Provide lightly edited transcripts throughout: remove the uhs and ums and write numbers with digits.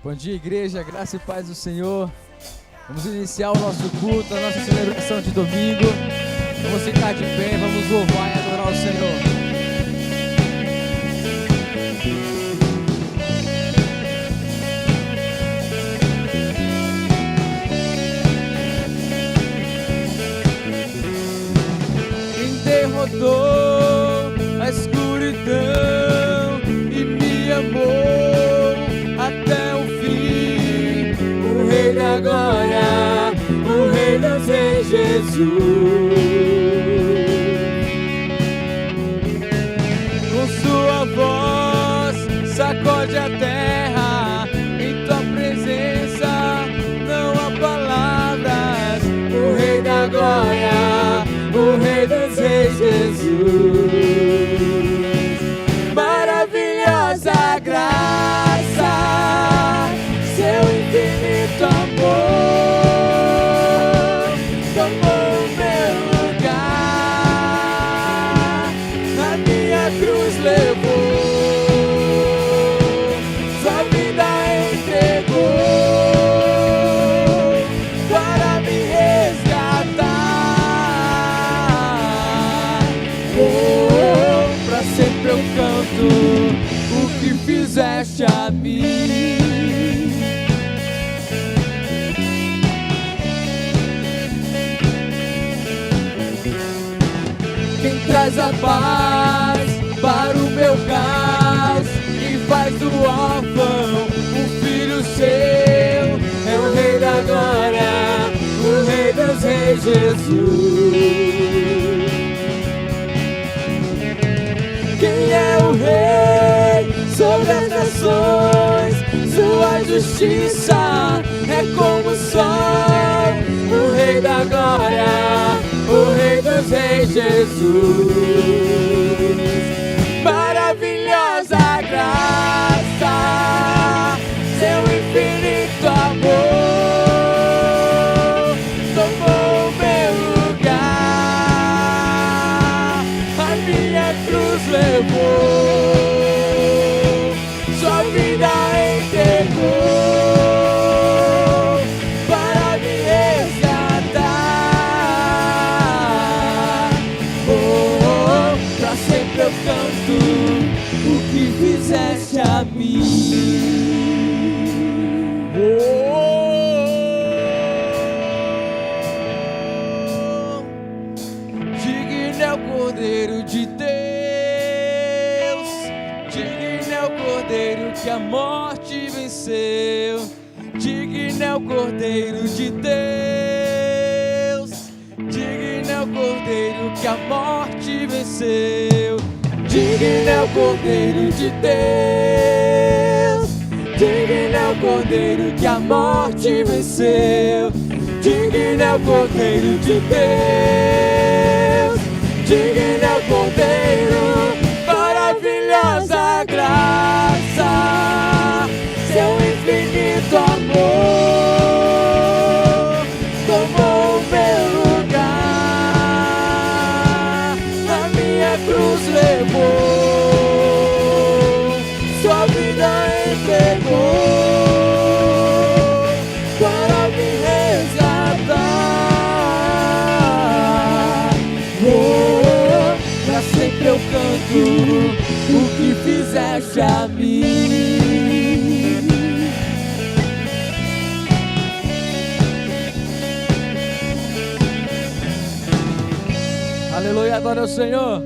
Bom dia, igreja, graça e paz do Senhor. Vamos iniciar o nosso culto, a nossa celebração de domingo. Vamos ficar de pé, vamos louvar e adorar o Senhor. Derrotou a escuridão e me amou até o fim. O Rei da Glória, o Rei dos Reis, Jesus. Com sua voz sacode a terra, em tua presença não há palavras. O Rei da Glória, o Rei dos Reis, Jesus. Maravilhosa graça, seu infinito amor tomou o meu lugar, a minha cruz levou, sua vida entregou para me resgatar. Pra sempre eu canto o que fizeste a mim. Quem traz a paz para o meu caos e faz do órfão um filho seu, é o Rei da Glória, o Rei dos Reis, Jesus. Quem é o Rei sobre as nações? Sua justiça é como o sol. O Rei da Glória, o Rei dos Reis, Jesus. Maravilhosa graça, seu infinito amor tomou o meu lugar, a minha cruz levou, sua vida entregou para me resgatar. Oh, pra sempre eu canto o que fizeste a mim. Digno é o Cordeiro de Deus, digno é o Cordeiro que a morte venceu. Digno é o Cordeiro de Deus, digno é o Cordeiro que a morte venceu. Digno é o Cordeiro de Deus, digno é o Cordeiro que a morte venceu. Digno é o Cordeiro de Deus, digno é o Cordeiro. Maravilhosa graça, seu infinito amor tomou o meu lugar, a minha cruz levou, sua vida entregou para me resgatar. Oh, pra sempre eu canto o que fizeste a mim. Aleluia, adora o Senhor.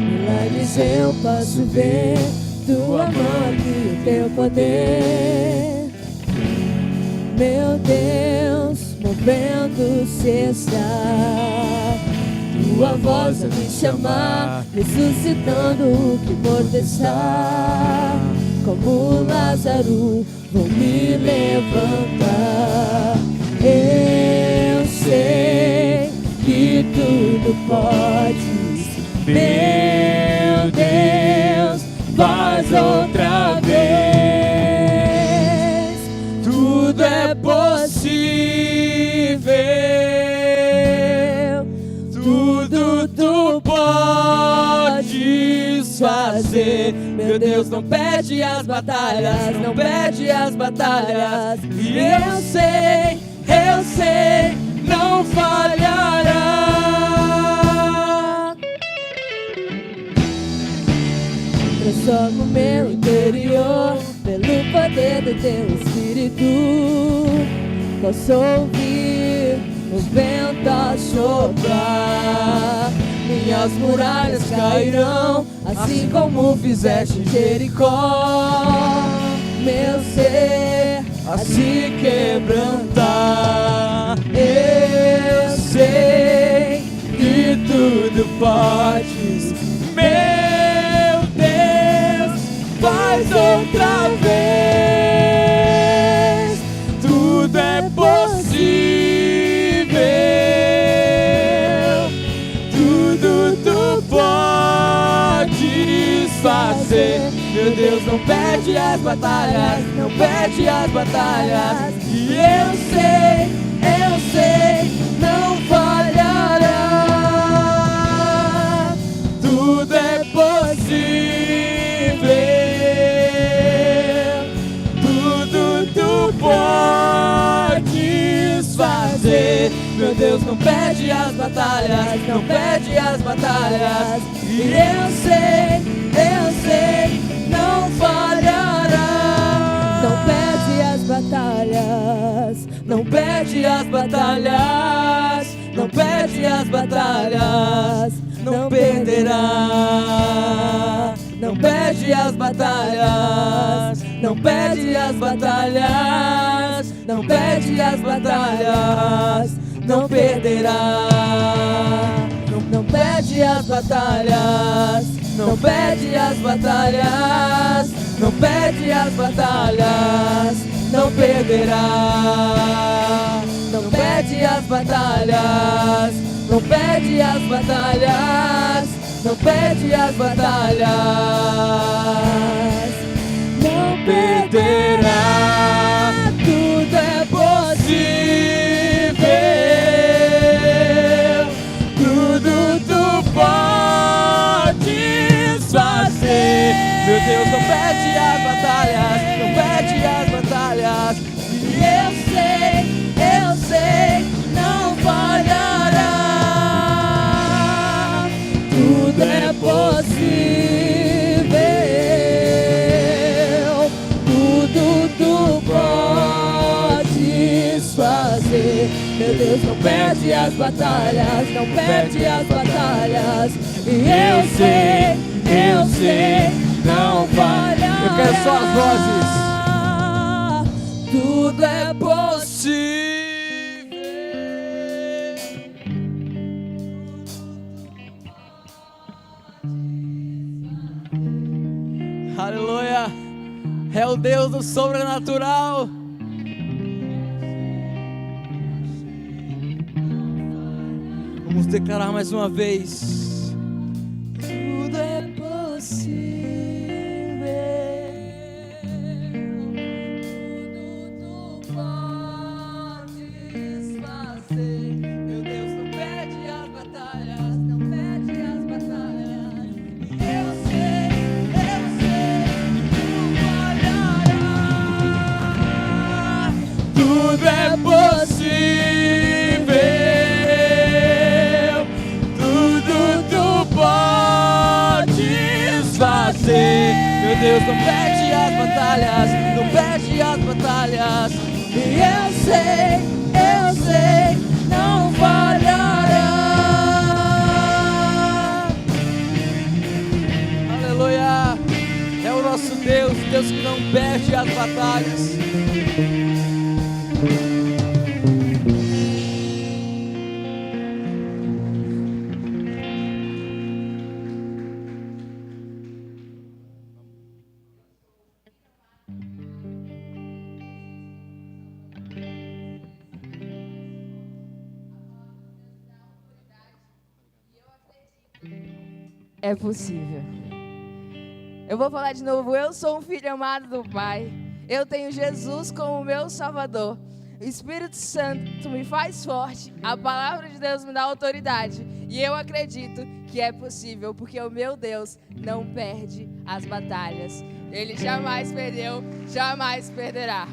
Milagres eu posso ver, tua mão e o teu poder. Meu Deus, movendo-se está. Tua voz a me chamar, ressuscitando o que morto está. Como Lázaro, vou me levantar. Eu sei que tudo podes, meu Deus, faz outra vez. Tudo é possível. Meu Deus não perde as batalhas, não perde as batalhas. E eu sei, não falhará. Transforma o meu interior pelo poder do teu Espírito. Posso ouvir o vento a soprar. Minhas muralhas cairão, assim como fizeste em Jericó. Meu ser a se quebrantar. Eu sei que tudo podes, meu Deus, faz outra vez. Tudo é possível, tudo tu podes fazer. Meu Deus não perde as batalhas, não perde as batalhas. E eu sei, não falhará. Tudo é possível, tudo tu podes fazer. Meu Deus não perde as batalhas, não perde as batalhas. E eu sei, não falhará. Não perde as batalhas, Não perde as batalhas, não perde as batalhas, não perderá. Não perde as batalhas, não perde as batalhas, não perde as batalhas, não perderá. Não perde as batalhas, não perde as batalhas, não perde as batalhas, não perderá. Não perde as batalhas, não perde as batalhas, não perde as batalhas, não perderá. Tudo é possível, tudo tu podes fazer. Meu Deus não perde as batalhas, não perde as batalhas. E eu sei, não falhará. Tudo é possível, tudo tu podes fazer. Meu Deus não perde as batalhas, não perde as batalhas. E eu sei, não falhará. Eu quero só as vozes. Tudo é possível. Aleluia. É o Deus do sobrenatural. Vamos declarar mais uma vez. Tudo é possível. Tudo tu podes fazer. Meu Deus não perde as batalhas, não perde as batalhas. E eu sei, não falhará. Tudo é possível. Fazer. Meu Deus não perde as batalhas, não perde as batalhas. E eu sei, não falhará. Aleluia. É o nosso Deus, Deus que não perde as batalhas. É possível. Eu vou falar de novo. Eu sou um filho amado do Pai. Eu tenho Jesus como meu Salvador. O Espírito Santo me faz forte, a palavra de Deus me dá autoridade. E eu acredito que é possível, porque o meu Deus não perde as batalhas. Ele jamais perdeu, jamais perderá.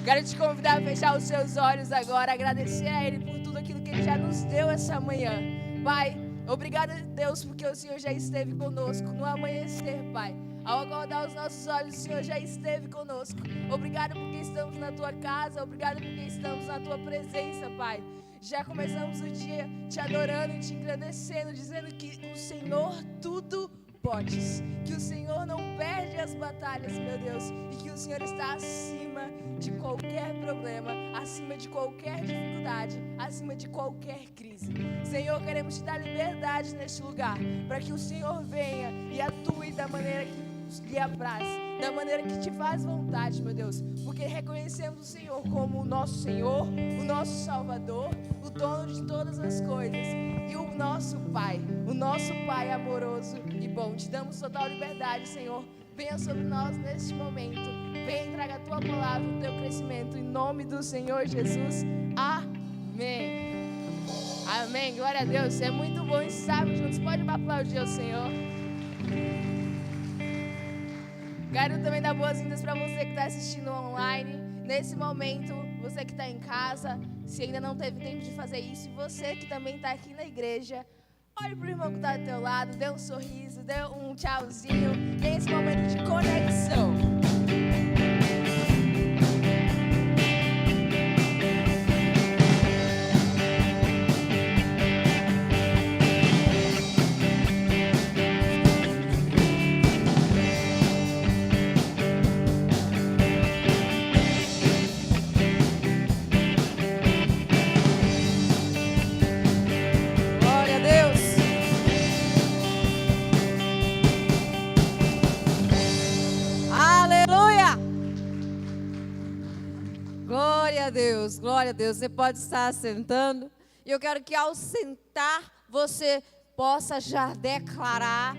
Quero te convidar a fechar os seus olhos agora, agradecer a Ele por tudo aquilo que Ele já nos deu essa manhã. Pai, obrigado, Deus, porque o Senhor já esteve conosco no amanhecer, Pai. Ao acordar os nossos olhos, o Senhor já esteve conosco. Obrigado porque estamos na Tua casa, obrigado porque estamos na Tua presença, Pai. Já começamos o dia te adorando e te engrandecendo, dizendo que o Senhor tudo podes, que o Senhor não perde as batalhas, meu Deus, e que o Senhor está acima de qualquer problema, acima de qualquer dificuldade, acima de qualquer crise. Senhor, queremos te dar liberdade neste lugar, para que o Senhor venha e atue da maneira que lhe apraz, da maneira que te faz vontade, meu Deus, porque reconhecemos o Senhor como o nosso Senhor, o nosso Salvador, o dono de todas as coisas e o nosso Pai amoroso e bom. Te damos total liberdade, Senhor. Venha sobre nós neste momento. Venha e traga a Tua palavra, o Teu crescimento, em nome do Senhor Jesus. Amém. Amém. Glória a Deus. É muito bom estarmos juntos. Pode aplaudir ao Senhor. Quero também dar boas-vindas para você que está assistindo online. Nesse momento, você que está em casa, se ainda não teve tempo de fazer isso, e você que também está aqui na igreja, olhe para o irmão que está do teu lado, dê um sorriso, dê um tchauzinho, tem esse momento de conexão. Glória a Deus, você pode estar sentando, e eu quero que ao sentar você possa já declarar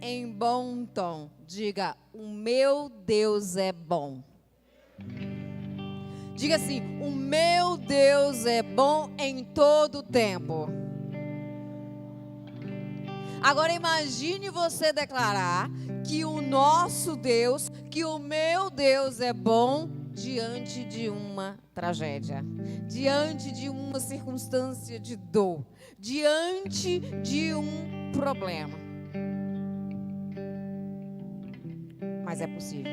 em bom tom, diga: o meu Deus é bom. Diga assim: o meu Deus é bom em todo o tempo. Agora imagine você declarar que o nosso Deus, que o meu Deus é bom diante de uma tragédia, diante de uma circunstância de dor, diante de um problema. Mas é possível.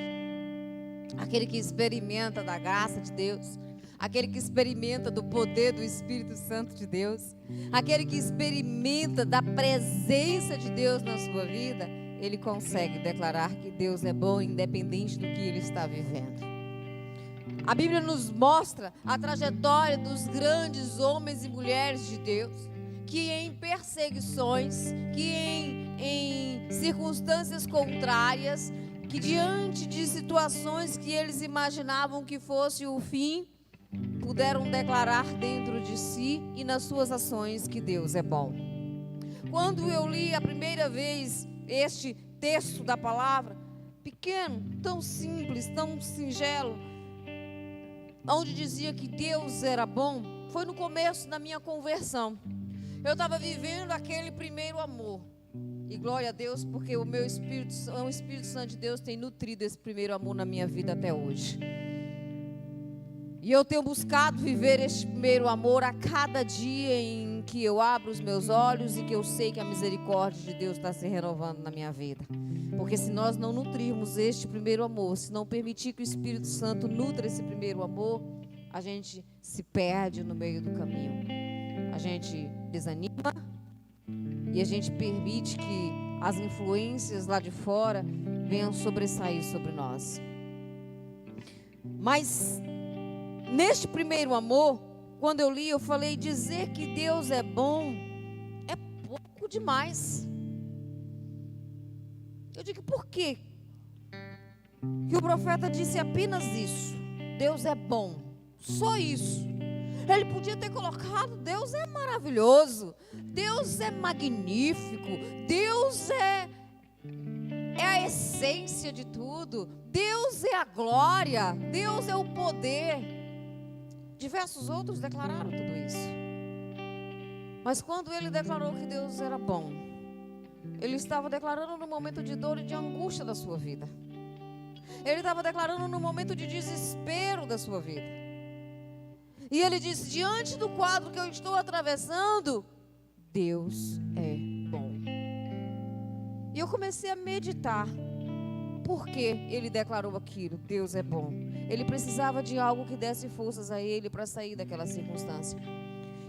Aquele que experimenta da graça de Deus, aquele que experimenta do poder do Espírito Santo de Deus, aquele que experimenta da presença de Deus na sua vida, ele consegue declarar que Deus é bom independente do que ele está vivendo. A Bíblia nos mostra a trajetória dos grandes homens e mulheres de Deus, que em perseguições, que em circunstâncias contrárias, que diante de situações que eles imaginavam que fosse o fim, puderam declarar dentro de si e nas suas ações que Deus é bom. Quando eu li a primeira vez este texto da palavra, pequeno, tão simples, tão singelo, onde dizia que Deus era bom, foi no começo da minha conversão. Eu estava vivendo aquele primeiro amor. E glória a Deus, porque o Espírito Santo de Deus tem nutrido esse primeiro amor na minha vida até hoje. E eu tenho buscado viver este primeiro amor a cada dia em que eu abro os meus olhos e que eu sei que a misericórdia de Deus está se renovando na minha vida. Porque se nós não nutrirmos este primeiro amor, se não permitir que o Espírito Santo nutra esse primeiro amor, a gente se perde no meio do caminho. A gente desanima e a gente permite que as influências lá de fora venham sobressair sobre nós. Mas neste primeiro amor, quando eu li, eu falei: dizer que Deus é bom é pouco demais. Eu digo: por quê? Que o profeta disse apenas isso: Deus é bom, só isso. Ele podia ter colocado: Deus é maravilhoso, Deus é magnífico, Deus é a essência de tudo, Deus é a glória, Deus é o poder. Diversos outros declararam tudo isso. Mas quando ele declarou que Deus era bom, ele estava declarando no momento de dor e de angústia da sua vida. Ele estava declarando no momento de desespero da sua vida. E ele disse: diante do quadro que eu estou atravessando, Deus é bom. E eu comecei a meditar. Por que ele declarou aquilo? Deus é bom. Ele precisava de algo que desse forças a ele para sair daquela circunstância.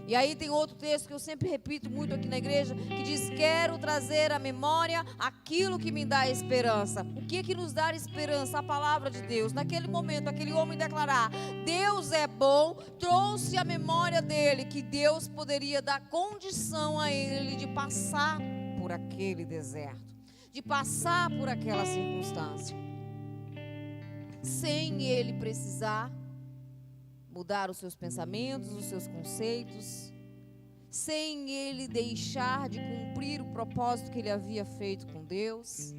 E aí tem outro texto que eu sempre repito muito aqui na igreja, que diz: quero trazer à memória aquilo que me dá esperança. O que é que nos dá esperança? A palavra de Deus. Naquele momento, aquele homem declarar: Deus é bom, trouxe à memória dele que Deus poderia dar condição a ele de passar por aquele deserto, de passar por aquela circunstância, sem ele precisar mudar os seus pensamentos, os seus conceitos, sem ele deixar de cumprir o propósito que ele havia feito com Deus.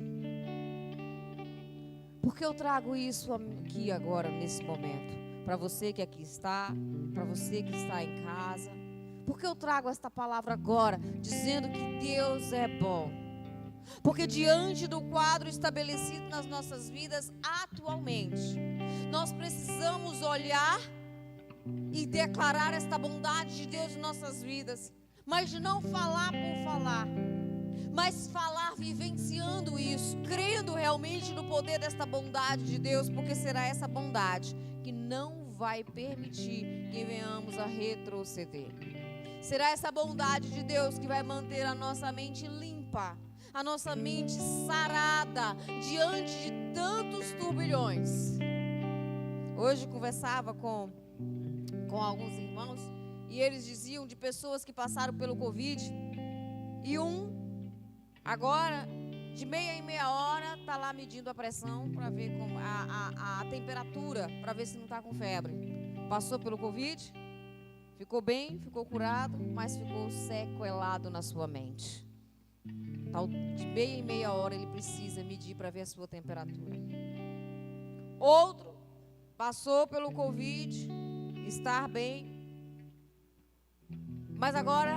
Porque eu trago isso aqui agora, nesse momento, para você que aqui está, para você que está em casa. Porque eu trago esta palavra agora, dizendo que Deus é bom. Porque diante do quadro estabelecido nas nossas vidas atualmente, nós precisamos olhar e declarar esta bondade de Deus em nossas vidas, mas não falar por falar, mas falar vivenciando isso, crendo realmente no poder desta bondade de Deus, porque será essa bondade que não vai permitir que venhamos a retroceder. Será essa bondade de Deus que vai manter a nossa mente limpa, a nossa mente sarada diante de tantos turbilhões. Hoje conversava com alguns irmãos e eles diziam de pessoas que passaram pelo Covid, e agora de meia em meia hora está lá medindo a pressão para ver como a temperatura, para ver se não está com febre. Passou pelo Covid, ficou bem, ficou curado, mas ficou sequelado na sua mente. De meia em meia hora ele precisa medir para ver a sua temperatura. Outro passou pelo Covid, estar bem, mas agora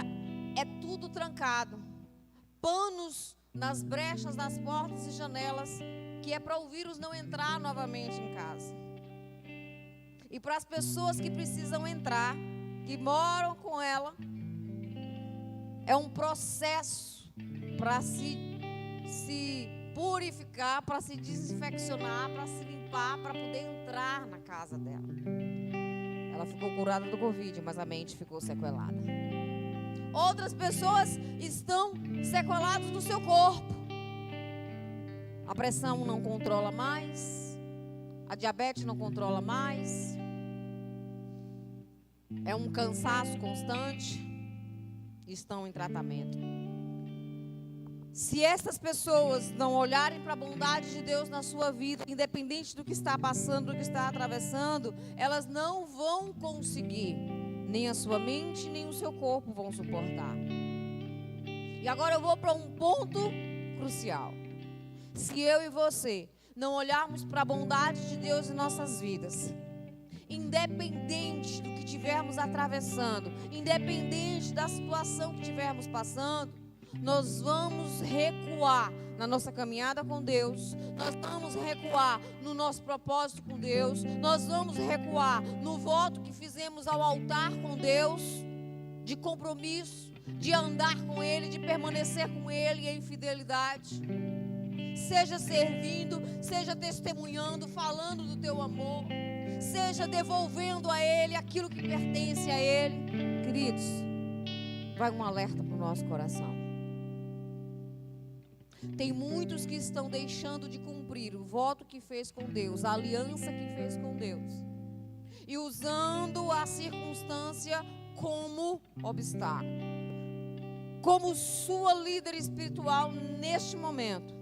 é tudo trancado, panos nas brechas das portas e janelas, que é para o vírus não entrar novamente em casa. E para as pessoas que precisam entrar, que moram com ela, é um processo para se purificar, para se desinfeccionar, para se limpar, para poder entrar na casa dela. Ela ficou curada do Covid, mas a mente ficou sequelada. Outras pessoas estão sequeladas do seu corpo. A pressão não controla mais, a diabetes não controla mais, é um cansaço constante, estão em tratamento. Se essas pessoas não olharem para a bondade de Deus na sua vida, independente do que está passando, do que está atravessando, elas não vão conseguir, nem a sua mente, nem o seu corpo vão suportar. E agora eu vou para um ponto crucial. Se eu e você não olharmos para a bondade de Deus em nossas vidas, independente do que estivermos atravessando, independente da situação que estivermos passando, nós vamos recuar na nossa caminhada com Deus, nós vamos recuar no nosso propósito com Deus, nós vamos recuar no voto que fizemos ao altar com Deus, de compromisso, de andar com Ele, de permanecer com Ele em fidelidade. Seja servindo, seja testemunhando, falando do teu amor, seja devolvendo a Ele aquilo que pertence a Ele. Queridos, vai um alerta para o nosso coração. Tem muitos que estão deixando de cumprir o voto que fez com Deus, a aliança que fez com Deus, e usando a circunstância como obstáculo, como sua líder espiritual neste momento.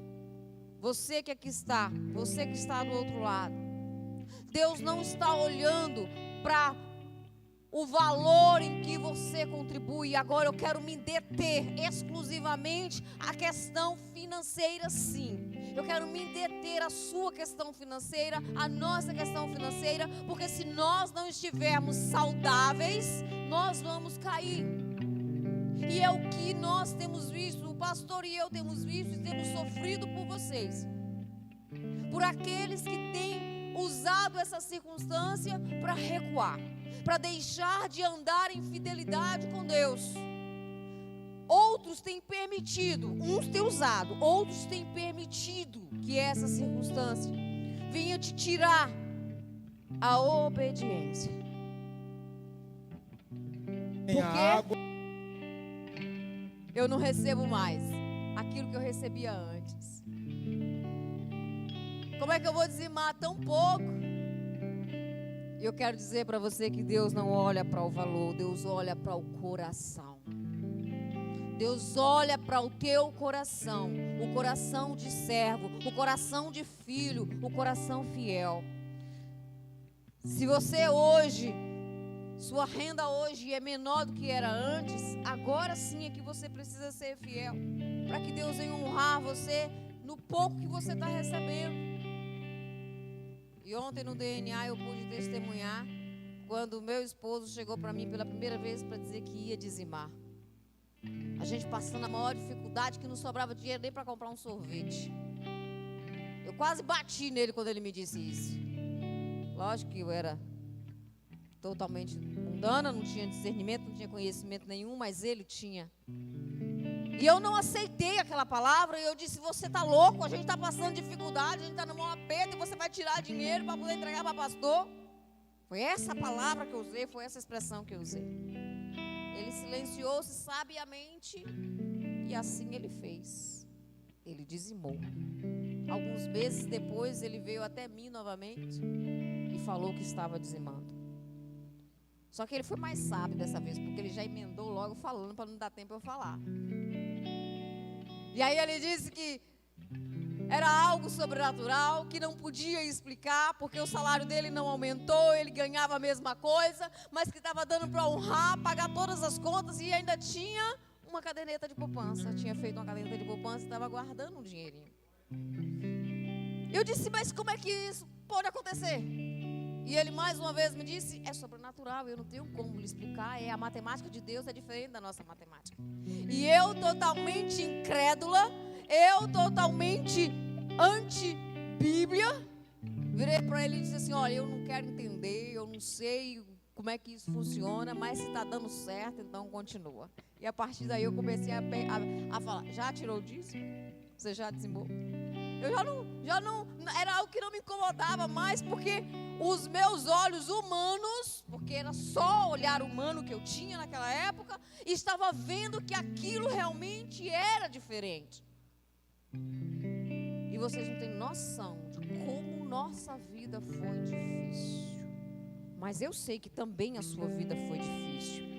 Você que aqui está, você que está do outro lado, Deus não está olhando para o valor em que você contribui. Agora eu quero me deter exclusivamente à questão financeira, sim. Eu quero me deter à sua questão financeira, à nossa questão financeira, porque se nós não estivermos saudáveis, nós vamos cair. E é o que nós temos visto, o pastor e eu temos visto e temos sofrido por vocês. Por aqueles que têm usado essa circunstância para recuar, para deixar de andar em fidelidade com Deus. Outros têm permitido, uns têm usado, outros têm permitido que essa circunstância venha te tirar a obediência. Porque eu não recebo mais aquilo que eu recebia antes. Como é que eu vou dizimar tão pouco? Eu quero dizer para você que Deus não olha para o valor, Deus olha para o coração. Deus olha para o teu coração, o coração de servo, o coração de filho, o coração fiel. Se você hoje, sua renda hoje é menor do que era antes, agora sim é que você precisa ser fiel, para que Deus venha honrar você no pouco que você está recebendo. E ontem no DNA eu pude testemunhar, quando o meu esposo chegou para mim pela primeira vez para dizer que ia dizimar. A gente passando a maior dificuldade, que não sobrava dinheiro nem para comprar um sorvete. Eu quase bati nele quando ele me disse isso. Lógico que eu era totalmente mundana, não tinha discernimento, não tinha conhecimento nenhum, mas ele tinha. E eu não aceitei aquela palavra e eu disse: você está louco, a gente está passando dificuldade, a gente está no maior aperto e você vai tirar dinheiro para poder entregar para pastor? Foi essa palavra que eu usei, foi essa expressão que eu usei. Ele silenciou-se sabiamente e assim ele fez. Ele dizimou. Alguns meses depois ele veio até mim novamente e falou que estava dizimando. Só que ele foi mais sábio dessa vez, porque ele já emendou logo falando para não dar tempo eu falar. E aí ele disse que era algo sobrenatural, que não podia explicar, porque o salário dele não aumentou, ele ganhava a mesma coisa, mas que estava dando para honrar, pagar todas as contas e ainda tinha uma caderneta de poupança. Tinha feito uma caderneta de poupança e estava guardando um dinheirinho. Eu disse: mas como é que isso pode acontecer? E ele mais uma vez me disse: é sobrenatural, eu não tenho como lhe explicar, a matemática de Deus é diferente da nossa matemática. E eu totalmente incrédula, eu totalmente anti-Bíblia, virei para ele e disse assim: olha, eu não quero entender, eu não sei como é que isso funciona, mas se está dando certo, então continua. E a partir daí eu comecei a falar: já tirou disso? Você já dizimou? Eu já não, era algo que não me incomodava mais, porque os meus olhos humanos, porque era só olhar humano que eu tinha naquela época, estava vendo que aquilo realmente era diferente. E vocês não têm noção de como nossa vida foi difícil. Mas eu sei que também a sua vida foi difícil.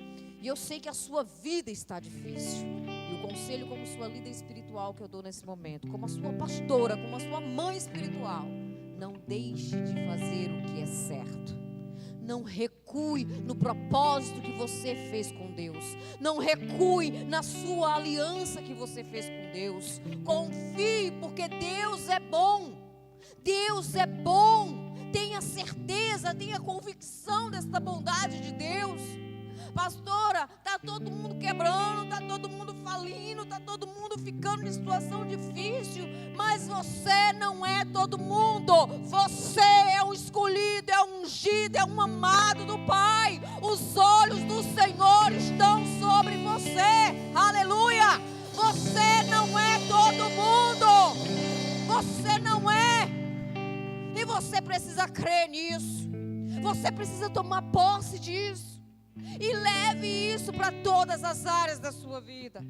E eu sei que a sua vida está difícil. E o conselho como sua líder espiritual que eu dou nesse momento, como a sua pastora, como a sua mãe espiritual: não deixe de fazer o que é certo. Não recue no propósito que você fez com Deus. Não recue na sua aliança que você fez com Deus. Confie, porque Deus é bom. Deus é bom. Tenha certeza, tenha convicção dessa bondade de Deus. Pastora, está todo mundo quebrando, está todo mundo falindo, está todo mundo ficando em situação difícil, mas você não é todo mundo. Você é um escolhido, é um ungido, é um amado do Pai. Os olhos do Senhor estão sobre você. Aleluia! Você não é todo mundo. Você não é. E você precisa crer nisso. Você precisa tomar posse disso. E leve isso para todas as áreas da sua vida.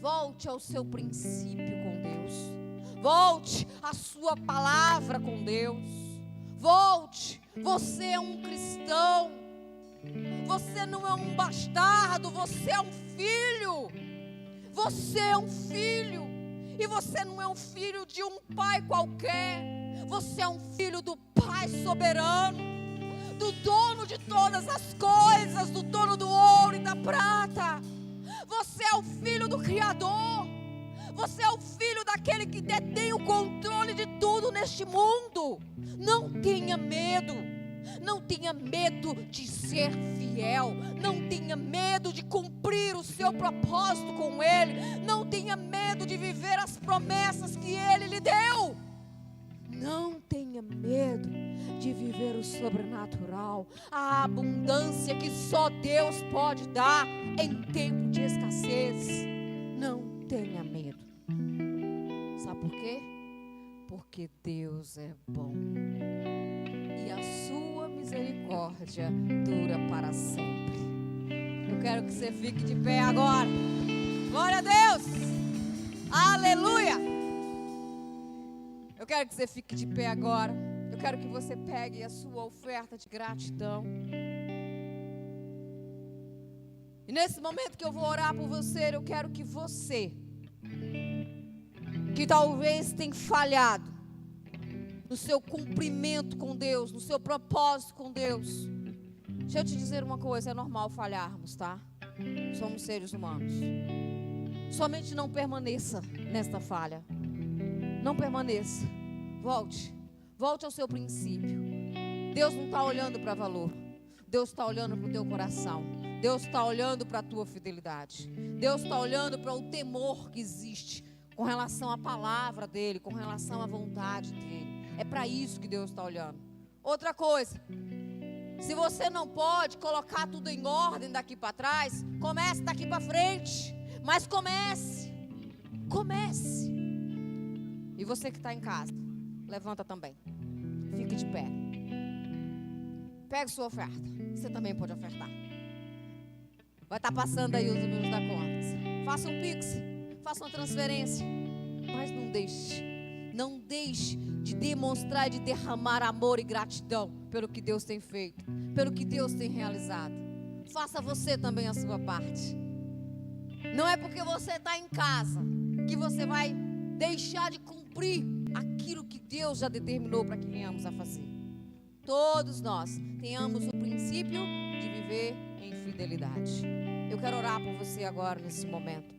Volte ao seu princípio com Deus. Volte à sua palavra com Deus. Volte. Você é um cristão. Você não é um bastardo. Você é um filho. Você é um filho. E você não é um filho de um pai qualquer. Você é um filho do Pai soberano, do dono de todas as coisas, do dono do ouro e da prata. Você é o filho do Criador. Você é o filho daquele que detém o controle de tudo neste mundo. Não tenha medo. Não tenha medo de ser fiel. Não tenha medo de cumprir o seu propósito com Ele. Não tenha medo de viver as promessas que Ele lhe deu. Não tenha medo de viver o sobrenatural, a abundância que só Deus pode dar em tempo de escassez. Não tenha medo. Sabe por quê? Porque Deus é bom e a sua misericórdia dura para sempre. Eu quero que você fique de pé agora. Glória a Deus! Aleluia! Eu quero que você fique de pé agora. Eu quero que você pegue a sua oferta de gratidão. E nesse momento que eu vou orar por você, eu quero que você, que talvez tenha falhado no seu cumprimento com Deus, no seu propósito com Deus. Deixa eu te dizer uma coisa, é normal falharmos, tá? Somos seres humanos. Somente não permaneça nesta falha. Não permaneça. Volte ao seu princípio. Deus não está olhando para valor. Deus está olhando para o teu coração. Deus está olhando para a tua fidelidade. Deus está olhando para o temor que existe com relação à palavra dEle, com relação à vontade dEle. É para isso que Deus está olhando. Outra coisa, se você não pode colocar tudo em ordem daqui para trás, comece daqui para frente. Mas comece. E você que está em casa, levanta também. Fique de pé. Pegue sua oferta. Você também pode ofertar. Vai estar passando aí os números da conta. Faça um pix, faça uma transferência. Mas não deixe de demonstrar, de derramar amor e gratidão pelo que Deus tem feito, pelo que Deus tem realizado. Faça você também a sua parte. Não é porque você está em casa que você vai deixar de cumprir aquilo que Deus já determinou para que venhamos a fazer. Todos nós tenhamos o princípio de viver em fidelidade. Eu quero orar por você agora, nesse momento,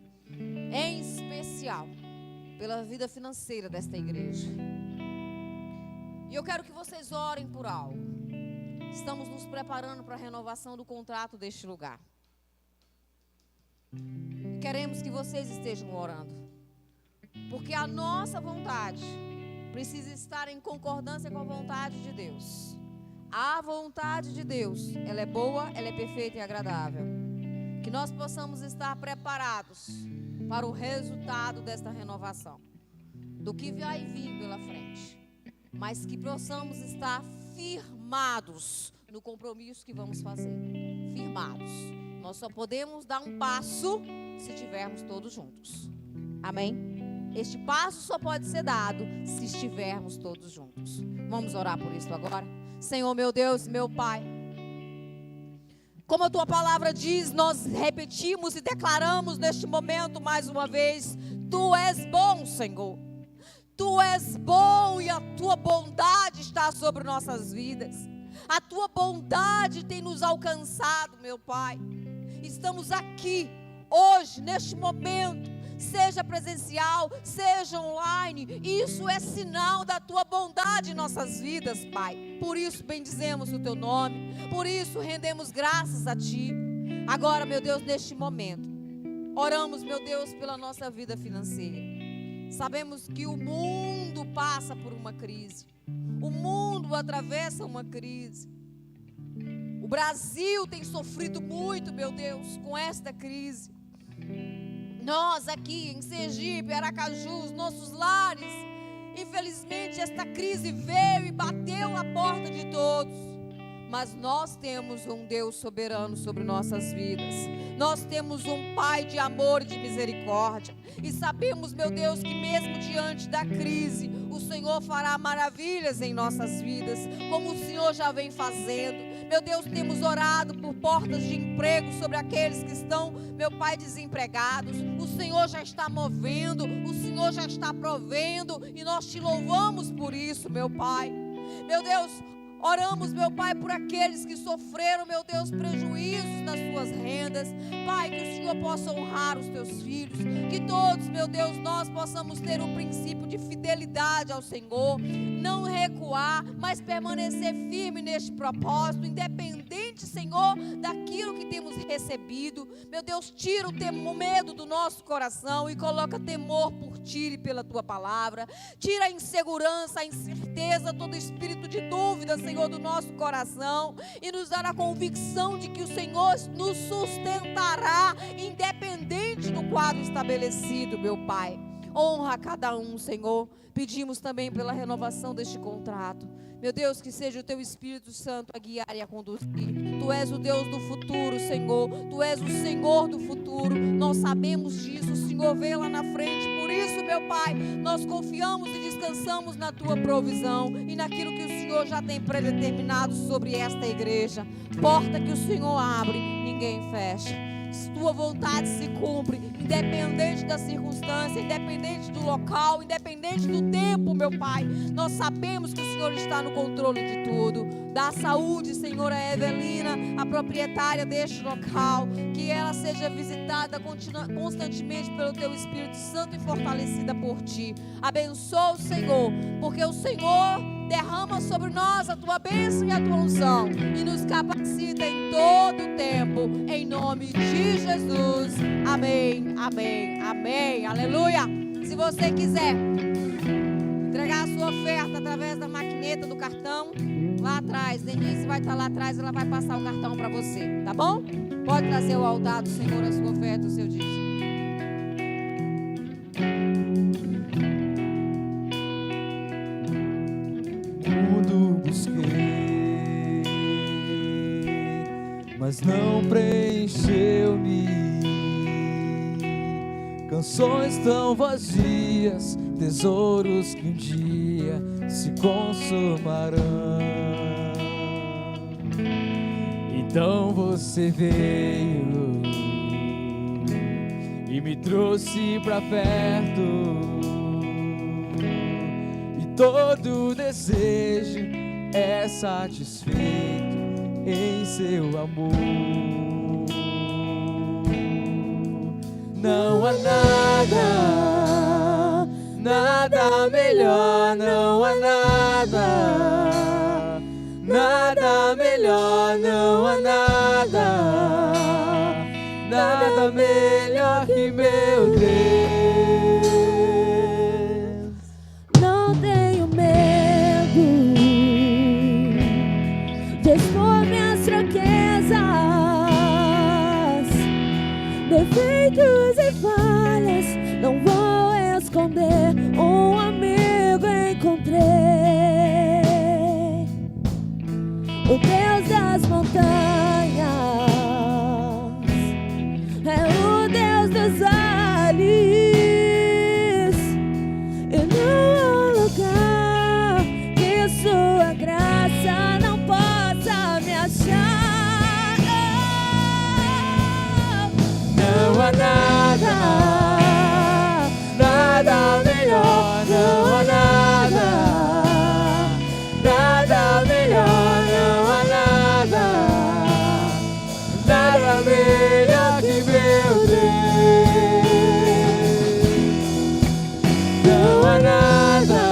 em especial pela vida financeira desta igreja. E eu quero que vocês orem por algo. Estamos nos preparando para a renovação do contrato deste lugar. Queremos que vocês estejam orando, porque a nossa vontade precisa estar em concordância com a vontade de Deus. A vontade de Deus, ela é boa, ela é perfeita e agradável. Que nós possamos estar preparados para o resultado desta renovação, do que vai vir pela frente, mas que possamos estar firmados no compromisso que vamos fazer. Firmados. Nós só podemos dar um passo se estivermos todos juntos. Amém? Este passo só pode ser dado se estivermos todos juntos. Vamos orar por isso agora. Senhor, meu Deus, meu Pai, como a Tua palavra diz, nós repetimos e declaramos neste momento mais uma vez: Tu és bom, Senhor. Tu és bom e a Tua bondade está sobre nossas vidas. A Tua bondade tem nos alcançado, meu Pai. Estamos aqui hoje, neste momento, seja presencial, seja online. Isso é sinal da Tua bondade em nossas vidas, Pai. Por isso bendizemos o Teu nome, por isso rendemos graças a Ti. Agora, meu Deus, neste momento, oramos, meu Deus, pela nossa vida financeira. Sabemos que o mundo passa por uma crise, o mundo atravessa uma crise. O Brasil tem sofrido muito, meu Deus, com esta crise. Nós aqui em Sergipe, Aracaju, os nossos lares, infelizmente esta crise veio e bateu a porta de todos. Mas nós temos um Deus soberano sobre nossas vidas. Nós temos um Pai de amor e de misericórdia. E sabemos, meu Deus, que mesmo diante da crise, o Senhor fará maravilhas em nossas vidas, como o Senhor já vem fazendo. Meu Deus, temos orado por portas de emprego sobre aqueles que estão, meu Pai, desempregados. O Senhor já está movendo, o Senhor já está provendo, e nós te louvamos por isso, meu Pai. Meu Deus, Oramos, meu Pai, por aqueles que sofreram, meu Deus, prejuízos nas suas rendas. Pai, que o Senhor possa honrar os teus filhos. Que todos, meu Deus, nós possamos ter um princípio de fidelidade ao Senhor. Não recuar, mas permanecer firme neste propósito, independente, Senhor, daquilo que temos recebido. Meu Deus, tira o medo do nosso coração e coloca temor por Ti e pela Tua palavra. Tira a insegurança, a incerteza, todo espírito de dúvida, Senhor, do nosso coração, e nos dar a convicção de que o Senhor nos sustentará, independente do quadro estabelecido, meu Pai. Honra a cada um, Senhor. Pedimos também pela renovação deste contrato. Meu Deus, que seja o Teu Espírito Santo a guiar e a conduzir. Tu és o Deus do futuro, Senhor. Tu és o Senhor do futuro. Nós sabemos disso. O Senhor vem lá na frente. Por isso, meu Pai, nós confiamos e descansamos na Tua provisão e naquilo que o Senhor já tem predeterminado sobre esta igreja. Porta que o Senhor abre, ninguém fecha. Tua vontade se cumpre, independente da circunstância, independente do local, independente do tempo, meu Pai. Nós sabemos que o Senhor está no controle de tudo. Dá saúde, Senhor, a Evelina, a proprietária deste local, que ela seja visitada constantemente pelo Teu Espírito Santo e fortalecida por Ti. Abençoa o Senhor, porque o Senhor derrama sobre nós a Tua bênção e a Tua unção e nos capacita em todo o tempo, em nome de Jesus. Amém, amém, amém, aleluia. Se você quiser entregar a sua oferta através da maquineta do cartão, lá atrás, Denise vai estar lá atrás, ela vai passar o cartão para você, tá bom? Pode trazer ao altar do Senhor a sua oferta, o seu dízimo. Busquei, mas não preencheu-me. Canções tão vazias, tesouros que um dia se consumarão. Então você veio e me trouxe pra perto. Todo desejo é satisfeito em Seu amor. Não há nada, nada melhor. Não há nada, nada melhor. Não há nada, nada melhor que meu Deus. Defeitos e falhas não vou esconder. Um amigo encontrei, o Deus das montanhas, é o Deus dos vales, e não há lugar que Sua graça não possa me achar. Não há nada, nada melhor. Não há nada, nada melhor. Não há nada, nada melhor que meu Deus. Não há nada,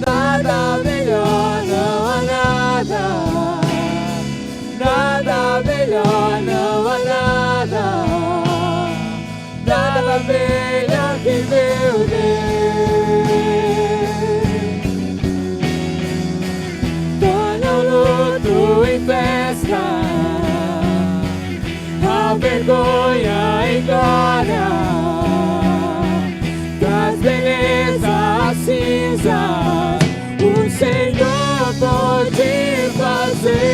nada melhor. Não há nada, nada melhor. Não há nada, nada melhor que meu Deus. Torna o luto em festa, a vergonha em glória, traz beleza às cinzas, o Senhor pode fazer.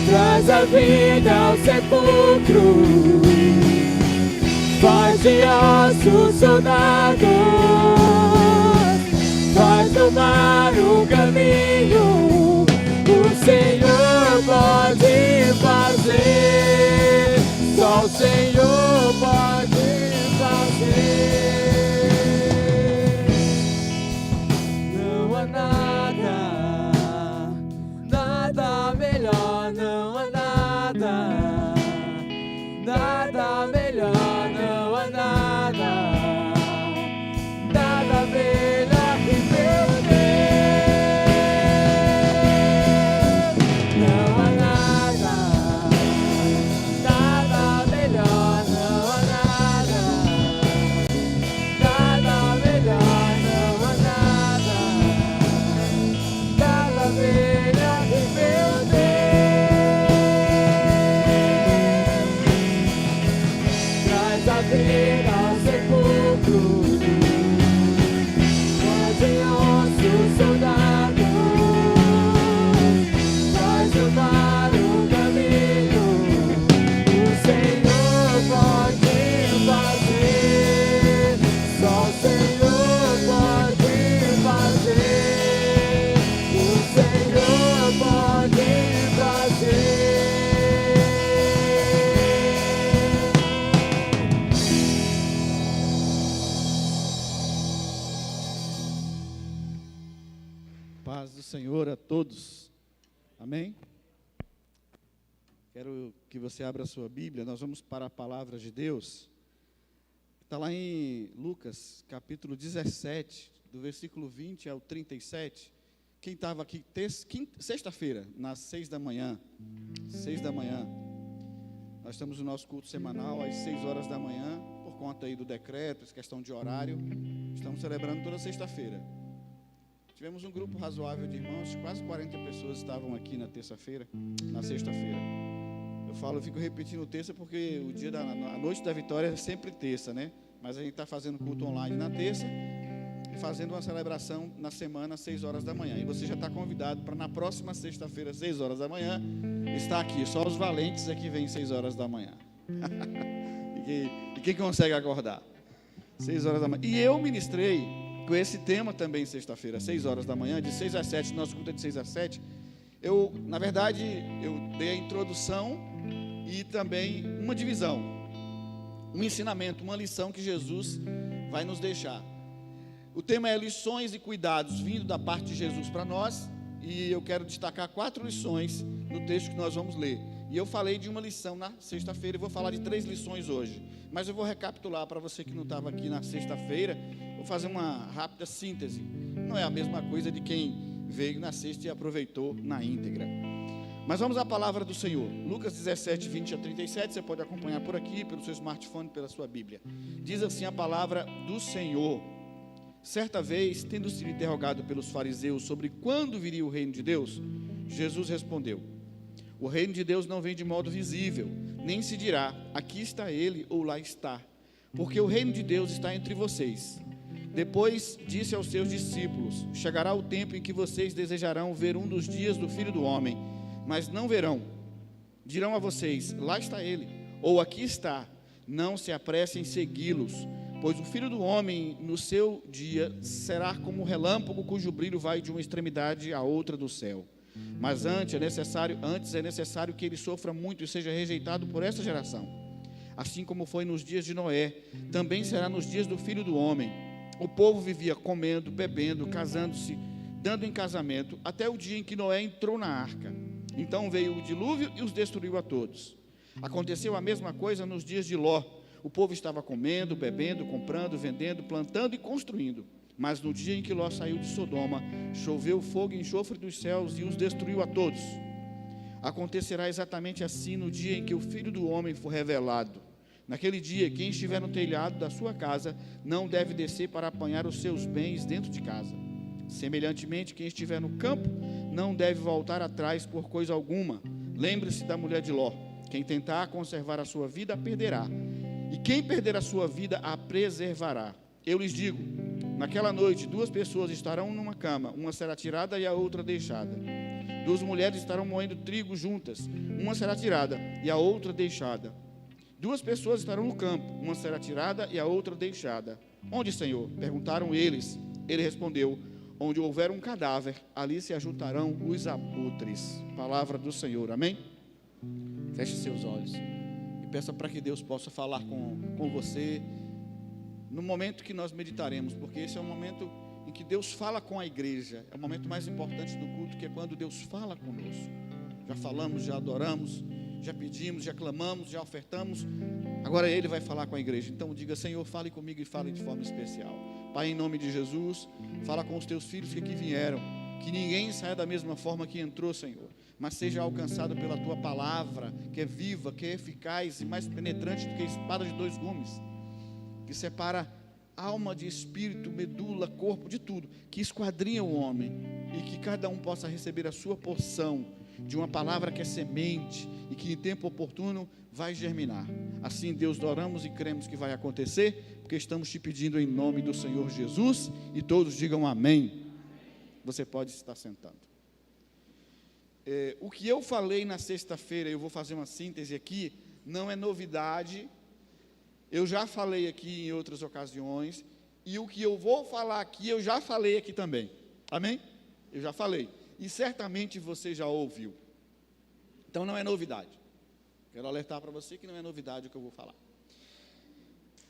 Traz a vida ao sepulcro, faz de ossos soldados, faz do mar um caminho. O Senhor pode fazer, só o Senhor pode fazer. Não há nada, nossos soldados, faz o mar o caminho. O Senhor pode fazer, só o Senhor pode fazer. O Senhor pode fazer. Paz do Senhor a todos. Amém? Quero que você abra a sua Bíblia. Nós vamos para a palavra de Deus. Está lá em Lucas, capítulo 17, do versículo 20 ao 37. Quem estava aqui sexta-feira, nas 6 da manhã. 6 da manhã. Nós temos o nosso culto semanal às 6 horas da manhã, por conta aí do decreto, essa questão de horário. Estamos celebrando toda sexta-feira. Tivemos um grupo razoável de irmãos, quase 40 pessoas estavam aqui na terça-feira, na sexta-feira. Eu fico repetindo terça porque o dia a noite da vitória é sempre terça, né? Mas a gente está fazendo culto online na terça e fazendo uma celebração na semana às 6 horas da manhã. E você já está convidado para na próxima sexta-feira, 6 horas da manhã, estar aqui. Só os valentes é que vêm 6 horas da manhã. E quem consegue acordar? 6 horas da manhã. E eu ministrei com esse tema também sexta-feira, 6 horas da manhã, de 6 às 7, nosso culto é de 6 às 7. Na verdade, eu dei a introdução e também uma divisão, um ensinamento, uma lição que Jesus vai nos deixar. O tema é lições e cuidados vindo da parte de Jesus para nós, e eu quero destacar 4 lições no texto que nós vamos ler. E eu falei de uma lição na sexta-feira e vou falar de 3 lições hoje. Mas eu vou recapitular para você que não estava aqui na sexta-feira, vou fazer uma rápida síntese. Não é a mesma coisa de quem veio na sexta e aproveitou na íntegra. Mas vamos à palavra do Senhor. Lucas 17, 20 a 37, você pode acompanhar por aqui, pelo seu smartphone, pela sua Bíblia. Diz assim a palavra do Senhor. Certa vez, tendo sido interrogado pelos fariseus sobre quando viria o reino de Deus, Jesus respondeu: o reino de Deus não vem de modo visível, nem se dirá, aqui está ele ou lá está, porque o reino de Deus está entre vocês. Depois disse aos seus discípulos: chegará o tempo em que vocês desejarão ver um dos dias do Filho do Homem, mas não verão. Dirão a vocês: lá está ele, ou aqui está. Não se apressem em segui-los, pois o Filho do Homem no seu dia será como um relâmpago cujo brilho vai de uma extremidade à outra do céu. Mas antes é necessário que ele sofra muito e seja rejeitado por esta geração. Assim como foi nos dias de Noé, também será nos dias do Filho do Homem. O povo vivia comendo, bebendo, casando-se, dando em casamento, até o dia em que Noé entrou na arca. Então veio o dilúvio e os destruiu a todos. Aconteceu a mesma coisa nos dias de Ló. O povo estava comendo, bebendo, comprando, vendendo, plantando e construindo. Mas no dia em que Ló saiu de Sodoma, choveu fogo e enxofre dos céus e os destruiu a todos. Acontecerá exatamente assim no dia em que o Filho do Homem for revelado. Naquele dia, quem estiver no telhado da sua casa não deve descer para apanhar os seus bens dentro de casa. Semelhantemente, quem estiver no campo não deve voltar atrás por coisa alguma. Lembre-se da mulher de Ló. Quem tentar conservar a sua vida, a perderá. E quem perder a sua vida, a preservará. Eu lhes digo, naquela noite, 2 pessoas estarão numa cama, uma será tirada e a outra deixada. 2 mulheres estarão moendo trigo juntas, uma será tirada e a outra deixada. 2 pessoas estarão no campo, uma será tirada e a outra deixada. Onde, Senhor? Perguntaram eles. Ele respondeu: onde houver um cadáver, ali se ajuntarão os abutres. Palavra do Senhor, amém? Feche seus olhos e peça para que Deus possa falar com você no momento que nós meditaremos, porque esse é o momento em que Deus fala com a igreja. É o momento mais importante do culto, que é quando Deus fala conosco. Já falamos, já adoramos, já pedimos, já clamamos, já ofertamos. Agora Ele vai falar com a igreja. Então diga: Senhor, fale comigo e fale de forma especial. Pai, em nome de Jesus, fala com os teus filhos que aqui vieram. Que ninguém saia da mesma forma que entrou, Senhor, mas seja alcançado pela Tua palavra, que é viva, que é eficaz e mais penetrante do que a espada de 2 gumes, que separa alma de espírito, medula, corpo, de tudo, que esquadrinha o homem, e que cada um possa receber a sua porção de uma palavra que é semente e que em tempo oportuno vai germinar. Assim, Deus, oramos e cremos que vai acontecer, porque estamos te pedindo em nome do Senhor Jesus, e todos digam amém. Você pode estar sentando. O que eu falei na sexta-feira, eu vou fazer uma síntese aqui, não é novidade. Eu já falei aqui em outras ocasiões, e o que eu vou falar aqui, eu já falei aqui também. Amém? Eu já falei. E certamente você já ouviu. Então não é novidade. Quero alertar para você que não é novidade o que eu vou falar.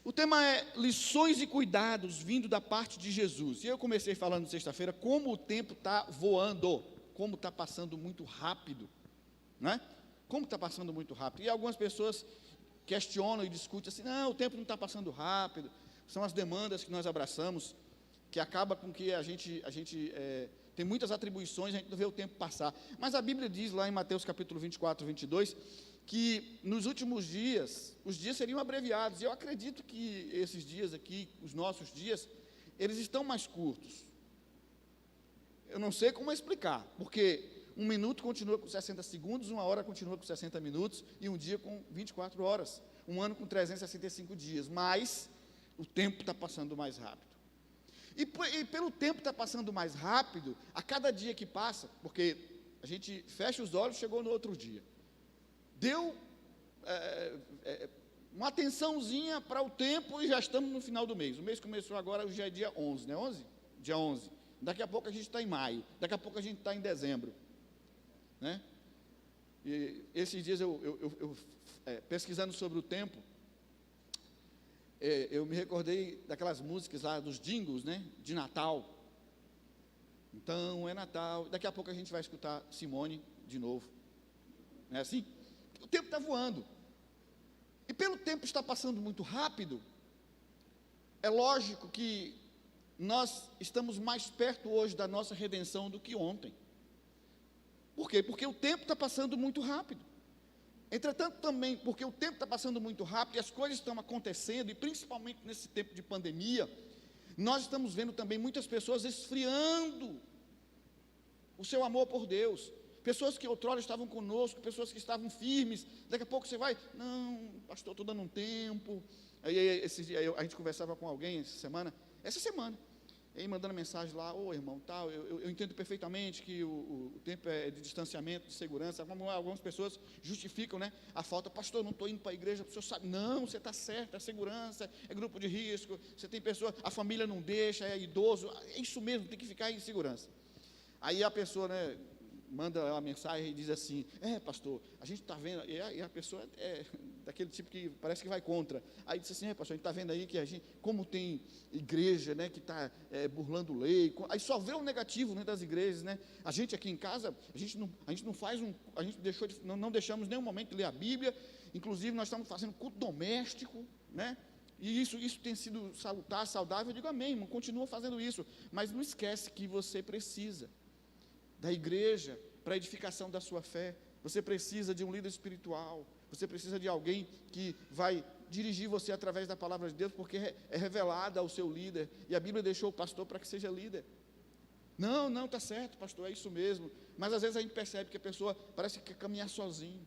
O tema é lições e cuidados vindo da parte de Jesus. E eu comecei falando sexta-feira como o tempo está voando, como está passando muito rápido, né? Como está passando muito rápido. E algumas pessoas questionam e discutem assim, não, o tempo não está passando rápido. São as demandas que nós abraçamos, que acaba com que a gente tem muitas atribuições, a gente não vê o tempo passar. Mas a Bíblia diz lá em Mateus capítulo 24, 22, que nos últimos dias, os dias seriam abreviados. E eu acredito que esses dias aqui, os nossos dias, eles estão mais curtos. Eu não sei como explicar, porque um minuto continua com 60 segundos, uma hora continua com 60 minutos, e um dia com 24 horas, um ano com 365 dias, mas o tempo está passando mais rápido. E pelo tempo estar passando mais rápido, a cada dia que passa, porque a gente fecha os olhos, chegou no outro dia, deu uma atençãozinha para o tempo e já estamos no final do mês. O mês começou agora, hoje é dia 11, não é 11? Dia 11. Daqui a pouco a gente está em maio, daqui a pouco a gente está em dezembro, né? E esses dias eu pesquisando sobre o tempo, eu me recordei daquelas músicas lá dos jingles, né, de Natal. Então é Natal, daqui a pouco a gente vai escutar Simone de novo, não é assim? O tempo está voando, e pelo tempo estar passando muito rápido, é lógico que nós estamos mais perto hoje da nossa redenção do que ontem. Por quê? Porque o tempo está passando muito rápido. Entretanto, também, porque o tempo está passando muito rápido e as coisas estão acontecendo, e principalmente nesse tempo de pandemia, nós estamos vendo também muitas pessoas esfriando o seu amor por Deus. Pessoas que outrora estavam conosco, pessoas que estavam firmes, daqui a pouco você vai, não, pastor, estou dando um tempo. Aí a gente conversava com alguém essa semana, aí mandando mensagem lá, irmão, tal, eu entendo perfeitamente que o tempo é de distanciamento, de segurança. Algumas pessoas justificam, né, a falta, pastor, não estou indo para a igreja, o senhor sabe, não, você está certo, é segurança, é grupo de risco, você tem pessoa, a família não deixa, é idoso, é isso mesmo, tem que ficar em segurança. Aí a pessoa, né, manda uma mensagem e diz assim, pastor, a gente está vendo, e a pessoa é daquele tipo que parece que vai contra, aí diz assim, pastor, a gente está vendo aí que a gente, como tem igreja, né, que está burlando lei, aí só vê o negativo, né, das igrejas, né, a gente aqui em casa, a gente não faz a gente não deixamos nenhum momento de ler a Bíblia, inclusive nós estamos fazendo culto doméstico, né, e isso tem sido salutar, saudável. Eu digo amém, irmão, continua fazendo isso, mas não esquece que você precisa da igreja para a edificação da sua fé. Você precisa de um líder espiritual, você precisa de alguém que vai dirigir você através da palavra de Deus, porque é revelada ao seu líder, e a Bíblia deixou o pastor para que seja líder. Não, está certo, pastor, é isso mesmo, mas às vezes a gente percebe que a pessoa parece que quer caminhar sozinho,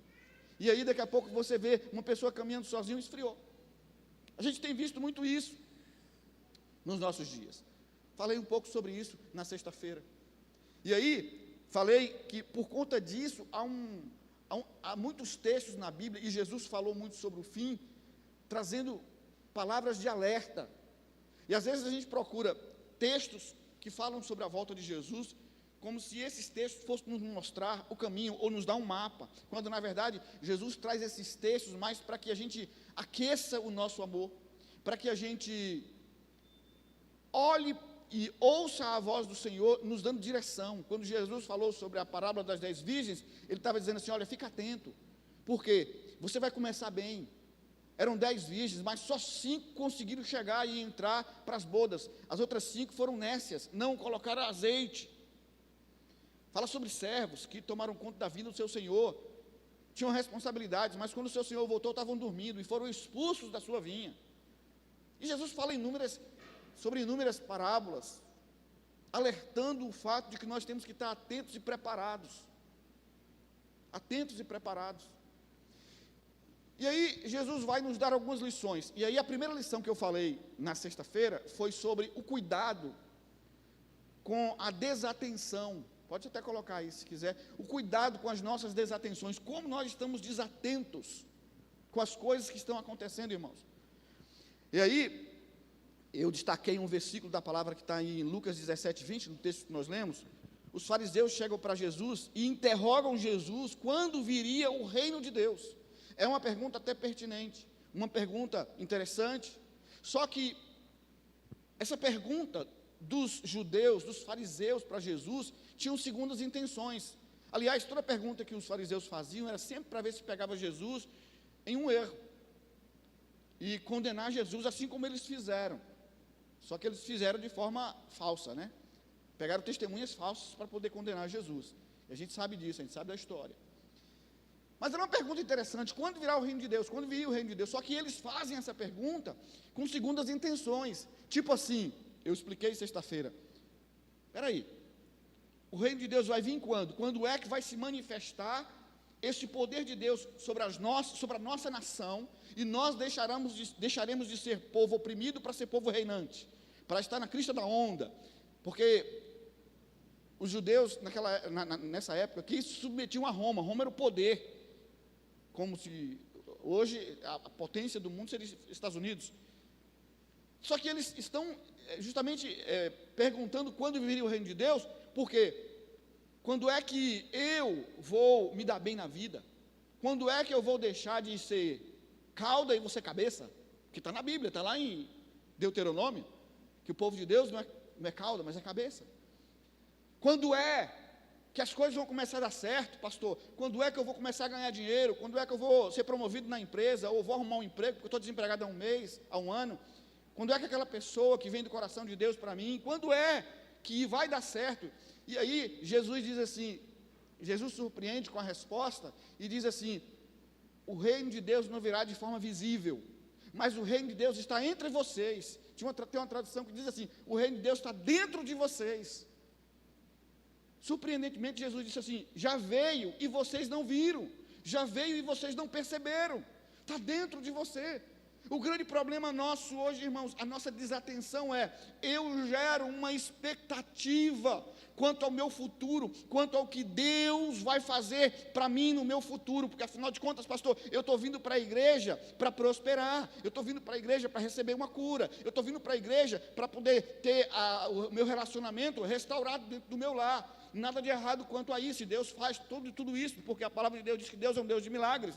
e aí daqui a pouco você vê uma pessoa caminhando sozinho e esfriou. A gente tem visto muito isso nos nossos dias. Falei um pouco sobre isso na sexta-feira, e aí falei que por conta disso há muitos textos na Bíblia, e Jesus falou muito sobre o fim, trazendo palavras de alerta. E às vezes a gente procura textos que falam sobre a volta de Jesus, como se esses textos fossem nos mostrar o caminho, ou nos dar um mapa, quando na verdade Jesus traz esses textos mais para que a gente aqueça o nosso amor, para que a gente olhe e ouça a voz do Senhor nos dando direção. Quando Jesus falou sobre a parábola das 10 virgens, ele estava dizendo assim, olha, fica atento, porque você vai começar bem. Eram 10 virgens, mas só 5 conseguiram chegar e entrar para as bodas. As outras 5 foram nécias, não colocaram azeite. Fala sobre servos que tomaram conta da vida do seu senhor, tinham responsabilidades, mas quando o seu senhor voltou, estavam dormindo e foram expulsos da sua vinha. E Jesus fala sobre inúmeras parábolas, alertando o fato de que nós temos que estar atentos e preparados. Atentos e preparados. E aí Jesus vai nos dar algumas lições. E aí a primeira lição que eu falei na sexta-feira foi sobre o cuidado com a desatenção. Pode até colocar aí, se quiser. O cuidado com as nossas desatenções. Como nós estamos desatentos com as coisas que estão acontecendo, irmãos. E aí, eu destaquei um versículo da palavra que está em Lucas 17, 20, no texto que nós lemos. Os fariseus chegam para Jesus e interrogam Jesus quando viria o reino de Deus. É uma pergunta até pertinente, uma pergunta interessante. Só que essa pergunta dos judeus, dos fariseus para Jesus, tinham segundas intenções. Aliás, toda pergunta que os fariseus faziam era sempre para ver se pegava Jesus em um erro e condenar Jesus, assim como eles fizeram. Só que eles fizeram de forma falsa, né? Pegaram testemunhas falsas para poder condenar Jesus. E a gente sabe disso, a gente sabe da história. Mas era uma pergunta interessante: quando virá o reino de Deus? Quando viria o reino de Deus? Só que eles fazem essa pergunta com segundas intenções. Tipo assim, eu expliquei sexta-feira. Espera aí, o reino de Deus vai vir quando? Quando é que vai se manifestar esse poder de Deus sobre a nossa nação, e nós deixaremos de ser povo oprimido para ser povo reinante, para estar na crista da onda? Porque os judeus, nessa época aqui, se submetiam a Roma. Roma era o poder, como se hoje a potência do mundo seria os Estados Unidos. Só que eles estão justamente perguntando quando viria o reino de Deus, porque quando é que eu vou me dar bem na vida? Quando é que eu vou deixar de ser cauda e você cabeça? Que está na Bíblia, está lá em Deuteronômio, que o povo de Deus não é cauda, mas é cabeça. Quando é que as coisas vão começar a dar certo, pastor? Quando é que eu vou começar a ganhar dinheiro? Quando é que eu vou ser promovido na empresa? Ou vou arrumar um emprego, porque eu estou desempregado há um mês, há um ano? Quando é que aquela pessoa que vem do coração de Deus para mim, quando é que vai dar certo? E aí, Jesus diz assim, Jesus surpreende com a resposta, e diz assim: o reino de Deus não virá de forma visível, mas o reino de Deus está entre vocês. Tem uma tradução que diz assim: o reino de Deus está dentro de vocês. Surpreendentemente, Jesus disse assim: já veio e vocês não viram, já veio e vocês não perceberam, está dentro de você. O grande problema nosso hoje, irmãos, a nossa desatenção é: eu gero uma expectativa quanto ao meu futuro, quanto ao que Deus vai fazer para mim no meu futuro, porque afinal de contas, pastor, eu estou vindo para a igreja para prosperar, eu estou vindo para a igreja para receber uma cura, eu estou vindo para a igreja para poder ter o meu relacionamento restaurado dentro do meu lar. Nada de errado quanto a isso, e Deus faz tudo isso, porque a palavra de Deus diz que Deus é um Deus de milagres,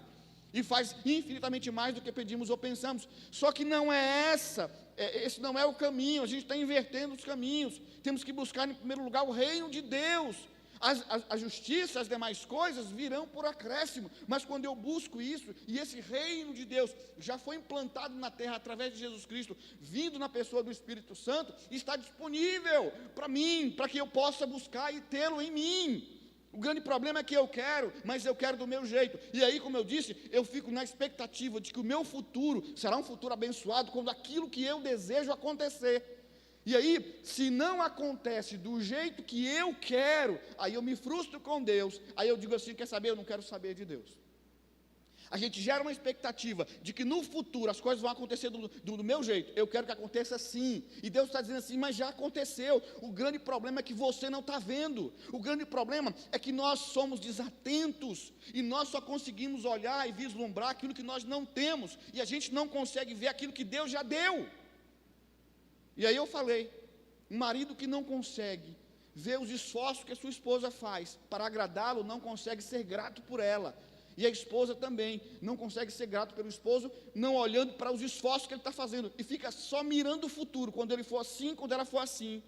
e faz infinitamente mais do que pedimos ou pensamos. Só que não é esse não é o caminho. A gente está invertendo os caminhos. Temos que buscar em primeiro lugar o reino de Deus. A justiça, as demais coisas virão por acréscimo. Mas quando eu busco isso, e esse reino de Deus já foi implantado na terra através de Jesus Cristo, vindo na pessoa do Espírito Santo, está disponível para mim, para que eu possa buscar e tê-lo em mim. O grande problema é que eu quero, mas eu quero do meu jeito. E aí, como eu disse, eu fico na expectativa de que o meu futuro será um futuro abençoado quando aquilo que eu desejo acontecer. E aí, se não acontece do jeito que eu quero, aí eu me frustro com Deus. Aí eu digo assim: quer saber? Eu não quero saber de Deus. A gente gera uma expectativa de que no futuro as coisas vão acontecer do meu jeito. Eu quero que aconteça assim. E Deus está dizendo assim: mas já aconteceu. O grande problema é que você não está vendo. O grande problema é que nós somos desatentos. E nós só conseguimos olhar e vislumbrar aquilo que nós não temos. E a gente não consegue ver aquilo que Deus já deu. E aí eu falei: um marido que não consegue ver os esforços que a sua esposa faz para agradá-lo, não consegue ser grato por ela. E a esposa também não consegue ser grato pelo esposo, não olhando para os esforços que ele está fazendo, e fica só mirando o futuro, quando ele for assim, quando ela for assim.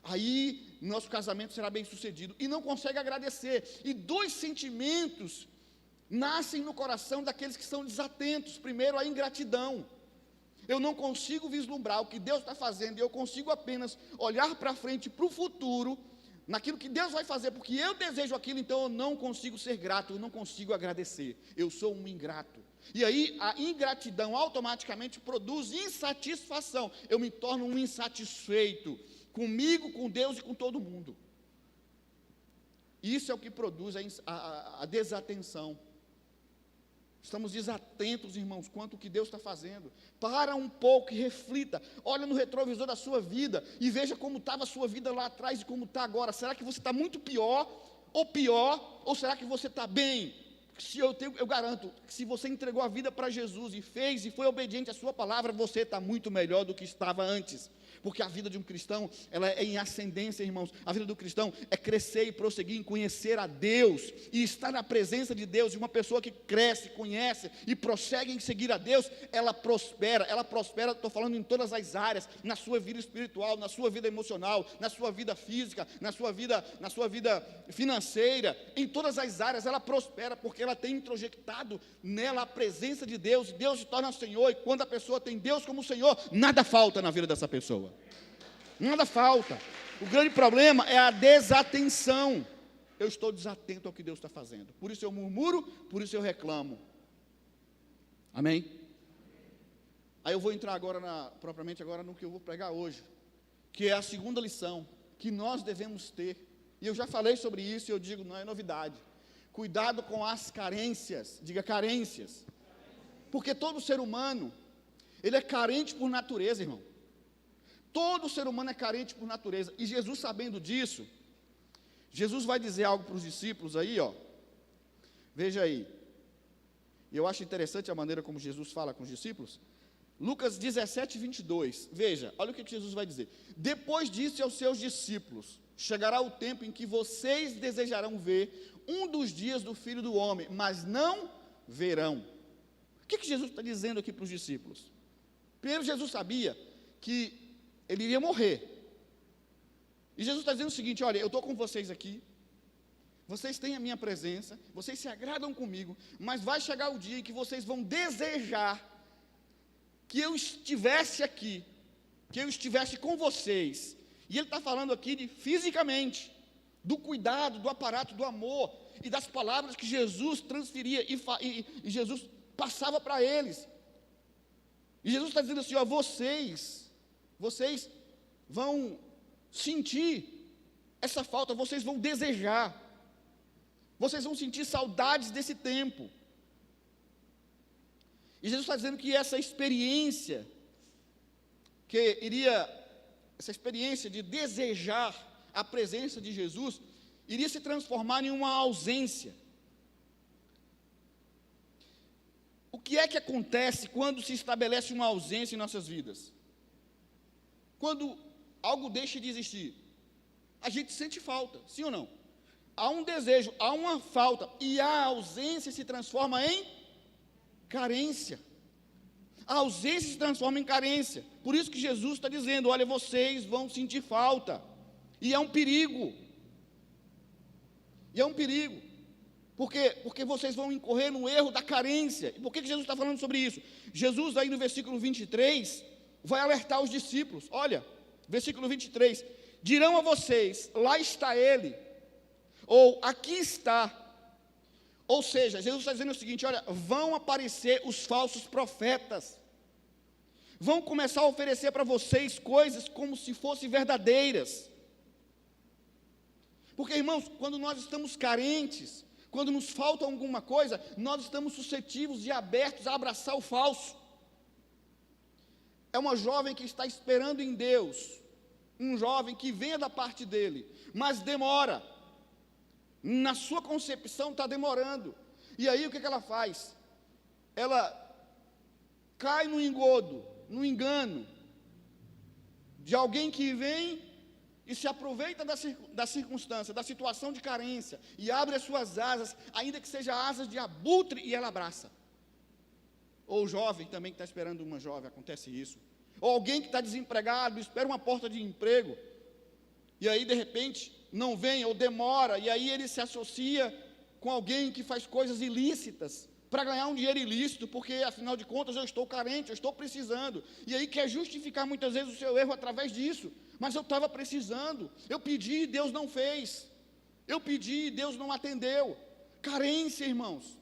Aí nosso casamento será bem sucedido, e não consegue agradecer. E dois sentimentos nascem no coração daqueles que são desatentos. Primeiro, a ingratidão. Eu não consigo vislumbrar o que Deus está fazendo, e eu consigo apenas olhar para frente, para o futuro, naquilo que Deus vai fazer, porque eu desejo aquilo. Então eu não consigo ser grato, eu não consigo agradecer, eu sou um ingrato. E aí a ingratidão automaticamente produz insatisfação, eu me torno um insatisfeito, comigo, com Deus e com todo mundo. Isso é o que produz a desatenção. Estamos desatentos, irmãos, quanto o que Deus está fazendo. Para um pouco e reflita. Olha no retrovisor da sua vida e veja como estava a sua vida lá atrás e como está agora. Será que você está muito pior? Ou será que você está bem? Eu garanto que se você entregou a vida para Jesus e fez e foi obediente à sua palavra, você está muito melhor do que estava antes. Porque a vida de um cristão, ela é em ascendência, irmãos. A vida do cristão é crescer e prosseguir em conhecer a Deus e estar na presença de Deus. E uma pessoa que cresce, conhece e prossegue em seguir a Deus, ela prospera, estou falando em todas as áreas, na sua vida espiritual, na sua vida emocional, na sua vida física, na sua vida financeira, em todas as áreas ela prospera, porque ela tem introjectado nela a presença de Deus, e Deus se torna Senhor, e quando a pessoa tem Deus como Senhor, nada falta na vida dessa pessoa. Nada falta. O grande problema é a desatenção. Eu estou desatento ao que Deus está fazendo. Por isso eu murmuro, por isso eu reclamo. Amém? Aí eu vou entrar agora, propriamente agora, no que eu vou pregar hoje, que é a segunda lição que nós devemos ter. E eu já falei sobre isso e eu digo, não é novidade. Cuidado com as carências. Diga carências. Porque todo ser humano, ele é carente por natureza, irmão. Todo ser humano é carente por natureza. E Jesus, sabendo disso, Jesus vai dizer algo para os discípulos aí, ó. Veja aí. Eu acho interessante a maneira como Jesus fala com os discípulos. Lucas 17, 22. Veja, olha o que Jesus vai dizer. Depois disse aos seus discípulos: chegará o tempo em que vocês desejarão ver um dos dias do Filho do Homem, mas não verão. O que Jesus está dizendo aqui para os discípulos? Primeiro, Jesus sabia que ele iria morrer. E Jesus está dizendo o seguinte: olha, eu estou com vocês aqui, vocês têm a minha presença, vocês se agradam comigo, mas vai chegar o dia em que vocês vão desejar que eu estivesse aqui, que eu estivesse com vocês. E ele está falando aqui de fisicamente, do cuidado, do aparato, do amor e das palavras que Jesus transferia e Jesus passava para eles. E Jesus está dizendo assim, ó, vocês vão sentir essa falta, vocês vão desejar, vocês vão sentir saudades desse tempo. E Jesus está dizendo que essa experiência, essa experiência de desejar a presença de Jesus, iria se transformar em uma ausência. O que é que acontece quando se estabelece uma ausência em nossas vidas? Quando algo deixa de existir, a gente sente falta, sim ou não? Há um desejo, há uma falta, e a ausência se transforma em carência. A ausência se transforma em carência. Por isso que Jesus está dizendo, olha, vocês vão sentir falta. E é um perigo. E é um perigo. Por quê? Porque vocês vão incorrer no erro da carência. E por que Jesus está falando sobre isso? Jesus, aí no versículo 23, vai alertar os discípulos. Olha, versículo 23. Dirão a vocês, lá está ele. Ou, aqui está. Ou seja, Jesus está dizendo o seguinte, olha, vão aparecer os falsos profetas. Vão começar a oferecer para vocês coisas como se fossem verdadeiras. Porque, irmãos, quando nós estamos carentes, quando nos falta alguma coisa, nós estamos suscetíveis e abertos a abraçar o falso. É uma jovem que está esperando em Deus, um jovem que venha da parte dele, mas demora. Na sua concepção está demorando. E aí o que ela faz? Ela cai no engodo, no engano de alguém que vem e se aproveita da circunstância, da situação de carência, e abre as suas asas, ainda que seja asas de abutre, e ela abraça. Ou o jovem também que está esperando uma jovem, acontece isso. Ou alguém que está desempregado, espera uma porta de emprego, e aí de repente não vem ou demora, e aí ele se associa com alguém que faz coisas ilícitas, para ganhar um dinheiro ilícito, porque afinal de contas eu estou carente, eu estou precisando, e aí quer justificar muitas vezes o seu erro através disso, mas eu estava precisando, eu pedi e Deus não fez, eu pedi e Deus não atendeu. Carência, irmãos,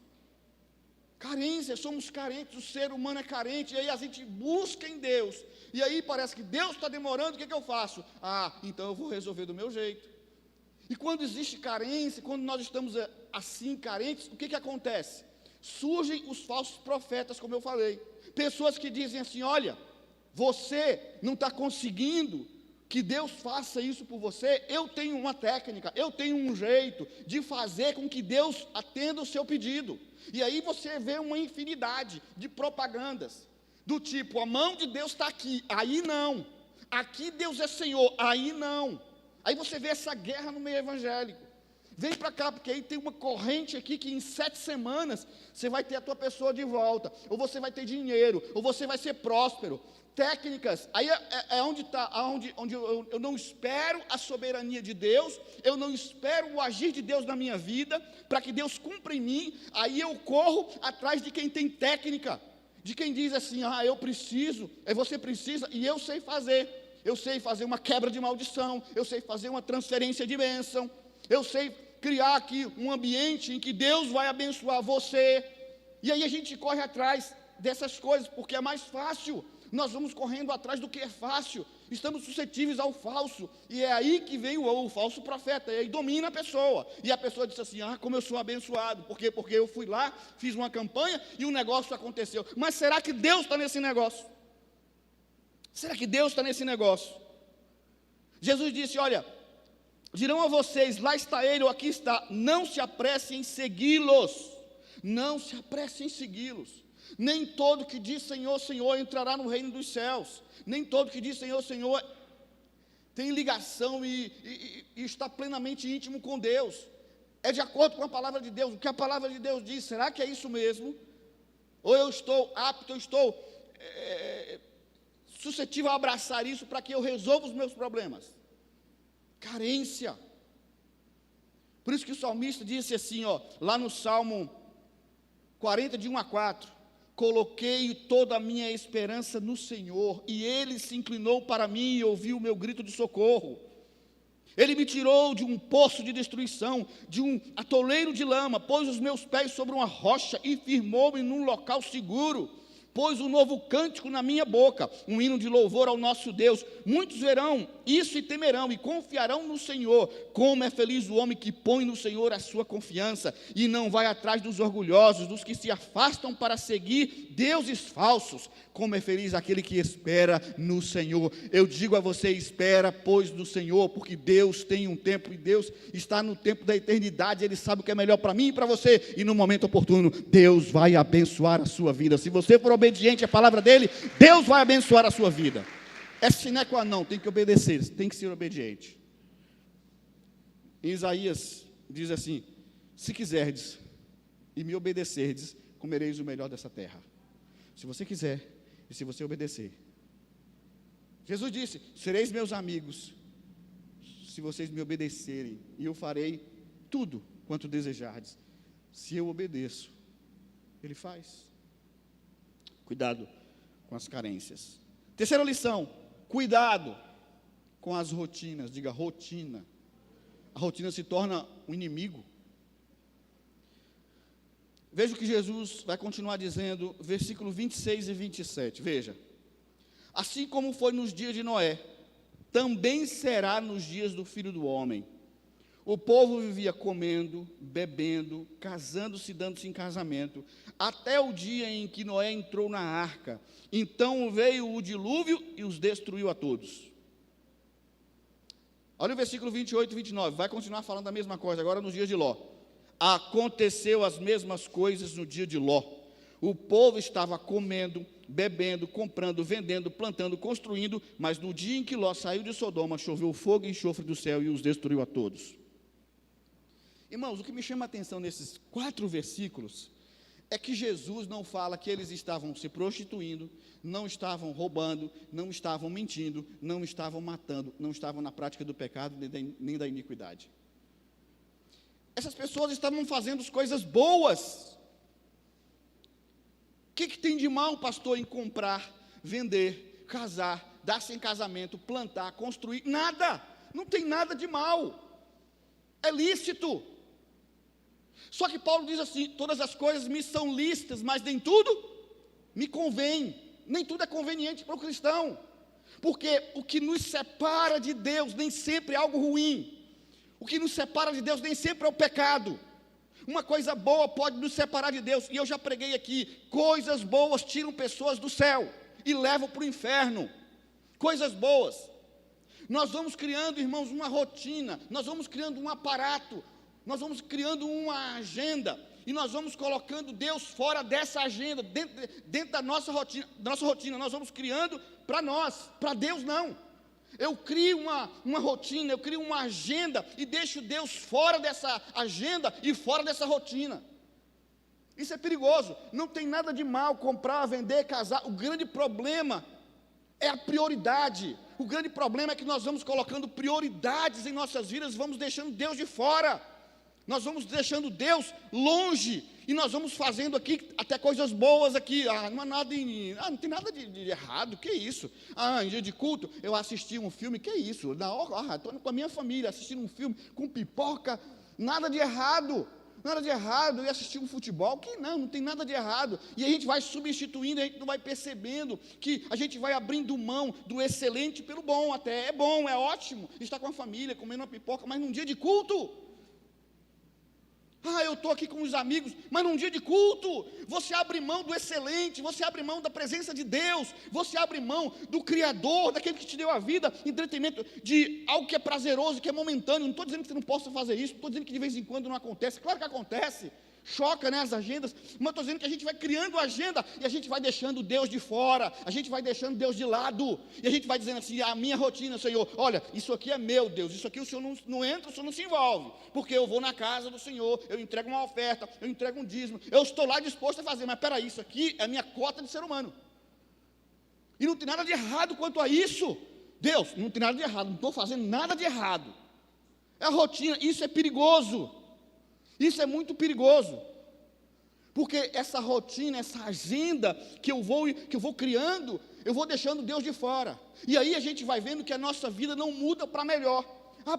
carência, somos carentes, o ser humano é carente, e aí a gente busca em Deus, e aí parece que Deus está demorando, o que eu faço? Então eu vou resolver do meu jeito. E quando existe carência, quando nós estamos assim carentes, o que acontece? surgem os falsos profetas, como eu falei. Pessoas que dizem assim: olha, você não está conseguindo que Deus faça isso por você, eu tenho uma técnica, eu tenho um jeito de fazer com que Deus atenda o seu pedido. E aí você vê uma infinidade de propagandas, do tipo: a mão de Deus está aqui, aí não. Aqui Deus é Senhor, aí não. Aí você vê essa guerra no meio evangélico. Vem para cá, porque aí tem uma corrente aqui que em 7 semanas você vai ter a tua pessoa de volta, ou você vai ter dinheiro, ou você vai ser próspero. Técnicas, aí é onde está, onde eu não espero a soberania de Deus, eu não espero o agir de Deus na minha vida, para que Deus cumpra em mim. Aí eu corro atrás de quem tem técnica, de quem diz assim: ah, eu preciso, você precisa, e eu sei fazer. Eu sei fazer uma quebra de maldição, eu sei fazer uma transferência de bênção, eu sei criar aqui um ambiente em que Deus vai abençoar você. E aí a gente corre atrás dessas coisas, porque é mais fácil. Nós vamos correndo atrás do que é fácil, estamos suscetíveis ao falso, e é aí que vem o falso profeta, e aí domina a pessoa, e a pessoa diz assim: ah, como eu sou abençoado, porque eu fui lá, fiz uma campanha, e o negócio aconteceu. Mas será que Deus está nesse negócio? Será que Deus está nesse negócio? Jesus disse: olha, dirão a vocês, lá está ele ou aqui está, não se apressem em segui-los, não se apressem em segui-los. Nem todo que diz Senhor, Senhor entrará no reino dos céus. Nem todo que diz Senhor, Senhor tem ligação e está plenamente íntimo com Deus. É de acordo com a palavra de Deus. O que a palavra de Deus diz, será que é isso mesmo? Ou eu estou apto, eu estou suscetível a abraçar isso para que eu resolva os meus problemas? Carência. Por isso que o salmista disse assim, lá no Salmo 40, de 1 a 4: coloquei toda a minha esperança no Senhor, e Ele se inclinou para mim e ouviu o meu grito de socorro. Ele me tirou de um poço de destruição, de um atoleiro de lama, pôs os meus pés sobre uma rocha e firmou-me num local seguro. Pôs um novo cântico na minha boca, um hino de louvor ao nosso Deus. Muitos verão isso e temerão e confiarão no Senhor. Como é feliz o homem que põe no Senhor a sua confiança e não vai atrás dos orgulhosos, dos que se afastam para seguir deuses falsos. Como é feliz aquele que espera no Senhor. Eu digo a você: espera, pois, no Senhor, porque Deus tem um tempo, e Deus está no tempo da eternidade. Ele sabe o que é melhor para mim e para você, e no momento oportuno Deus vai abençoar a sua vida. Se você for obediente à palavra dele, Deus vai abençoar a sua vida. É sine qua non, tem que obedecer, tem que ser obediente. Em Isaías diz assim: se quiserdes e me obedecerdes, comereis o melhor dessa terra. Se você quiser e se você obedecer. Jesus disse: sereis meus amigos se vocês me obedecerem, e eu farei tudo quanto desejardes. Se eu obedeço, ele faz. Cuidado com as carências. Terceira lição: cuidado com as rotinas. Diga: rotina. A rotina se torna um inimigo. Veja o que Jesus vai continuar dizendo, versículo 26 e 27. Veja: assim como foi nos dias de Noé, também será nos dias do Filho do Homem. O povo vivia comendo, bebendo, casando-se e dando-se em casamento, até o dia em que Noé entrou na arca. Então veio o dilúvio e os destruiu a todos. Olha o versículo 28 e 29, vai continuar falando a mesma coisa, agora nos dias de Ló. Aconteceu as mesmas coisas no dia de Ló. O povo estava comendo, bebendo, comprando, vendendo, plantando, construindo, mas no dia em que Ló saiu de Sodoma, choveu fogo e enxofre do céu e os destruiu a todos. Irmãos, o que me chama a atenção nesses 4 versículos é que Jesus não fala que eles estavam se prostituindo, não estavam roubando, não estavam mentindo, não estavam matando, não estavam na prática do pecado nem da iniquidade. Essas pessoas estavam fazendo coisas boas. O que tem de mal, pastor, em comprar, vender, casar, dar-se em casamento, plantar, construir? Nada, não tem nada de mal. É lícito. Só que Paulo diz assim: todas as coisas me são lícitas, mas nem tudo me convém. Nem tudo é conveniente para o cristão. Porque o que nos separa de Deus nem sempre é algo ruim. O que nos separa de Deus nem sempre é o pecado. Uma coisa boa pode nos separar de Deus, e eu já preguei aqui, coisas boas tiram pessoas do céu e levam para o inferno. Coisas boas. Nós vamos criando, irmãos, uma rotina, nós vamos criando um aparato, nós vamos criando uma agenda, e nós vamos colocando Deus fora dessa agenda, dentro da nossa rotina, nós vamos criando para nós, para Deus não. Eu crio uma rotina, eu crio uma agenda e deixo Deus fora dessa agenda e fora dessa rotina. Isso é perigoso. Não tem nada de mal comprar, vender, casar. O grande problema é a prioridade. O grande problema é que nós vamos colocando prioridades em nossas vidas, vamos deixando Deus de fora. Nós vamos deixando Deus longe, e nós vamos fazendo aqui até coisas boas aqui. Não há nada não tem nada de errado, que isso? Em dia de culto, eu assisti um filme, que isso? Estou com a minha família, assistindo um filme com pipoca, nada de errado. Nada de errado, e assistir um futebol, que não tem nada de errado. E a gente vai substituindo, a gente não vai percebendo que a gente vai abrindo mão do excelente pelo bom. Até é bom, é ótimo estar com a família, comendo uma pipoca, mas num dia de culto, eu estou aqui com os amigos, mas num dia de culto, você abre mão do excelente, você abre mão da presença de Deus, você abre mão do Criador, daquele que te deu a vida, entretenimento, de algo que é prazeroso, que é momentâneo. Não estou dizendo que você não possa fazer isso, não estou dizendo que de vez em quando não acontece, claro que acontece, choca, né, as agendas, mas estou dizendo que a gente vai criando agenda, e a gente vai deixando Deus de fora, a gente vai deixando Deus de lado, e a gente vai dizendo assim, a minha rotina, Senhor, olha, isso aqui é meu Deus, isso aqui o Senhor não entra, o Senhor não se envolve, porque eu vou na casa do Senhor, eu entrego uma oferta, eu entrego um dízimo, eu estou lá disposto a fazer, mas peraí, isso aqui é a minha cota de ser humano, e não tem nada de errado quanto a isso. Deus, não tem nada de errado, não estou fazendo nada de errado, é a rotina. Isso é perigoso. Isso é muito perigoso, porque essa rotina, essa agenda que eu vou criando, eu vou deixando Deus de fora, e aí a gente vai vendo que a nossa vida não muda para melhor.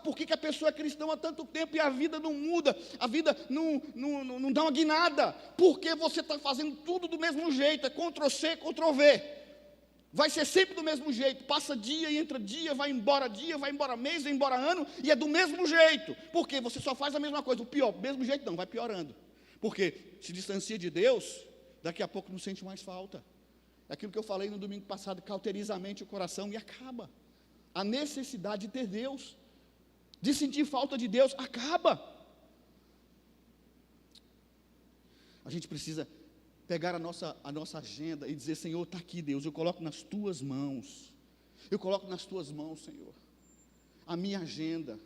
Por que a pessoa é cristã há tanto tempo e a vida não muda, a vida não dá uma guinada? Porque você está fazendo tudo do mesmo jeito, é Ctrl+C, Ctrl+V, vai ser sempre do mesmo jeito, passa dia e entra dia, vai embora mês, vai embora ano, e é do mesmo jeito, porque você só faz a mesma coisa, o pior, do mesmo jeito não, vai piorando, porque se distancia de Deus, daqui a pouco não sente mais falta. É aquilo que eu falei no domingo passado, cauteriza a mente e o coração, e acaba. A necessidade de ter Deus, de sentir falta de Deus, acaba. A gente precisa pegar a nossa agenda e dizer, Senhor, está aqui, Deus, eu coloco nas tuas mãos, Senhor, a minha agenda.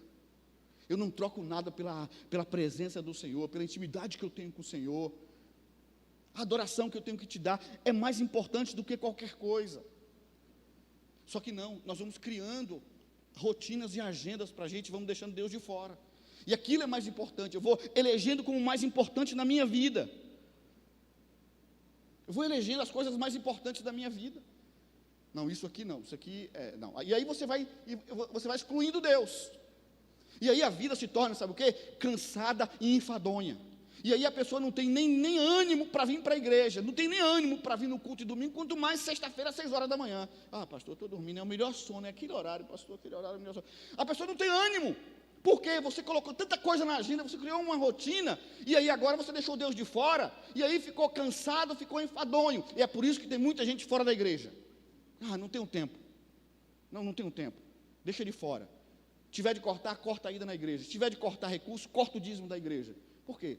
Eu não troco nada pela presença do Senhor, pela intimidade que eu tenho com o Senhor. A adoração que eu tenho que te dar é mais importante do que qualquer coisa. Só que não, nós vamos criando rotinas e agendas para a gente, vamos deixando Deus de fora. E aquilo é mais importante, eu vou elegendo como mais importante na minha vida. Eu vou elegendo as coisas mais importantes da minha vida. Não, isso aqui não, isso aqui não. E aí você vai excluindo Deus. E aí a vida se torna, sabe o quê? Cansada e enfadonha. E aí a pessoa não tem nem ânimo para vir para a igreja, não tem nem ânimo para vir no culto de domingo, quanto mais sexta-feira, às 6 horas da manhã. Pastor, estou dormindo, é o melhor sono, é aquele horário, pastor, aquele horário é o melhor sono. A pessoa não tem ânimo, porque você colocou tanta coisa na agenda, você criou uma rotina, e aí agora você deixou Deus de fora, e aí ficou cansado, ficou enfadonho. E é por isso que tem muita gente fora da igreja. Não tenho tempo. Não tenho tempo. Deixa ele fora. Se tiver de cortar, corta a ida na igreja. Se tiver de cortar recurso, corta o dízimo da igreja. Por quê?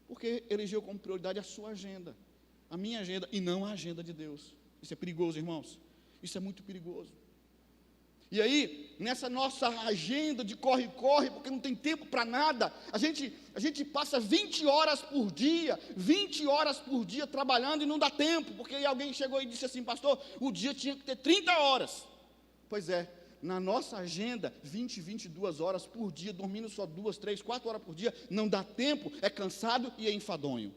Porque elegeu como prioridade a sua agenda, a minha agenda, e não a agenda de Deus. Isso é perigoso, irmãos. Isso é muito perigoso. E aí, nessa nossa agenda de corre-corre, porque não tem tempo para nada, a gente passa 20 horas por dia trabalhando e não dá tempo, porque aí alguém chegou e disse assim, pastor, o dia tinha que ter 30 horas. Pois é, na nossa agenda, 22 horas por dia, dormindo só 2, 3, 4 horas por dia, não dá tempo, é cansado e é enfadonho.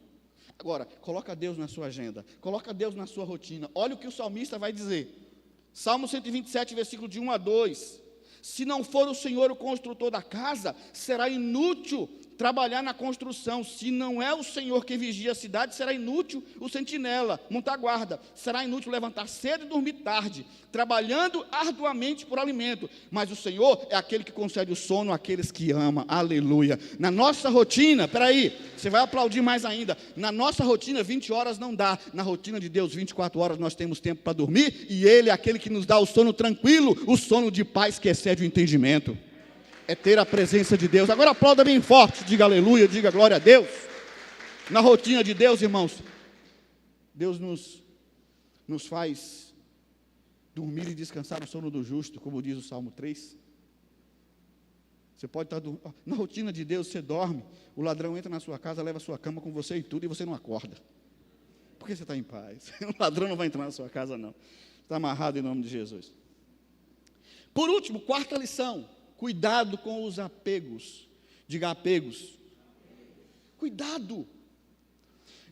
Agora, coloca Deus na sua agenda, coloca Deus na sua rotina. Olha o que o salmista vai dizer. Salmo 127, versículo de 1 a 2. Se não for o Senhor o construtor da casa, será inútil trabalhar na construção. Se não é o Senhor que vigia a cidade, será inútil o sentinela montar guarda. Será inútil levantar cedo e dormir tarde, trabalhando arduamente por alimento. Mas o Senhor é aquele que concede o sono àqueles que ama. Aleluia. Na nossa rotina, peraí, você vai aplaudir mais ainda. Na nossa rotina, 20 horas não dá. Na rotina de Deus, 24 horas nós temos tempo para dormir. E Ele é aquele que nos dá o sono tranquilo, o sono de paz que excede o entendimento. É ter a presença de Deus. Agora aplauda bem forte, diga aleluia, diga glória a Deus. Na rotina de Deus, irmãos, Deus nos faz dormir e descansar no sono do justo, como diz o Salmo 3. Você pode estar na rotina de Deus, você dorme, o ladrão entra na sua casa, leva a sua cama com você e tudo, e você não acorda. Porque você está em paz. O ladrão não vai entrar na sua casa, não. Está amarrado em nome de Jesus. Por último, quarta lição. Cuidado com os apegos. Diga apegos. Cuidado.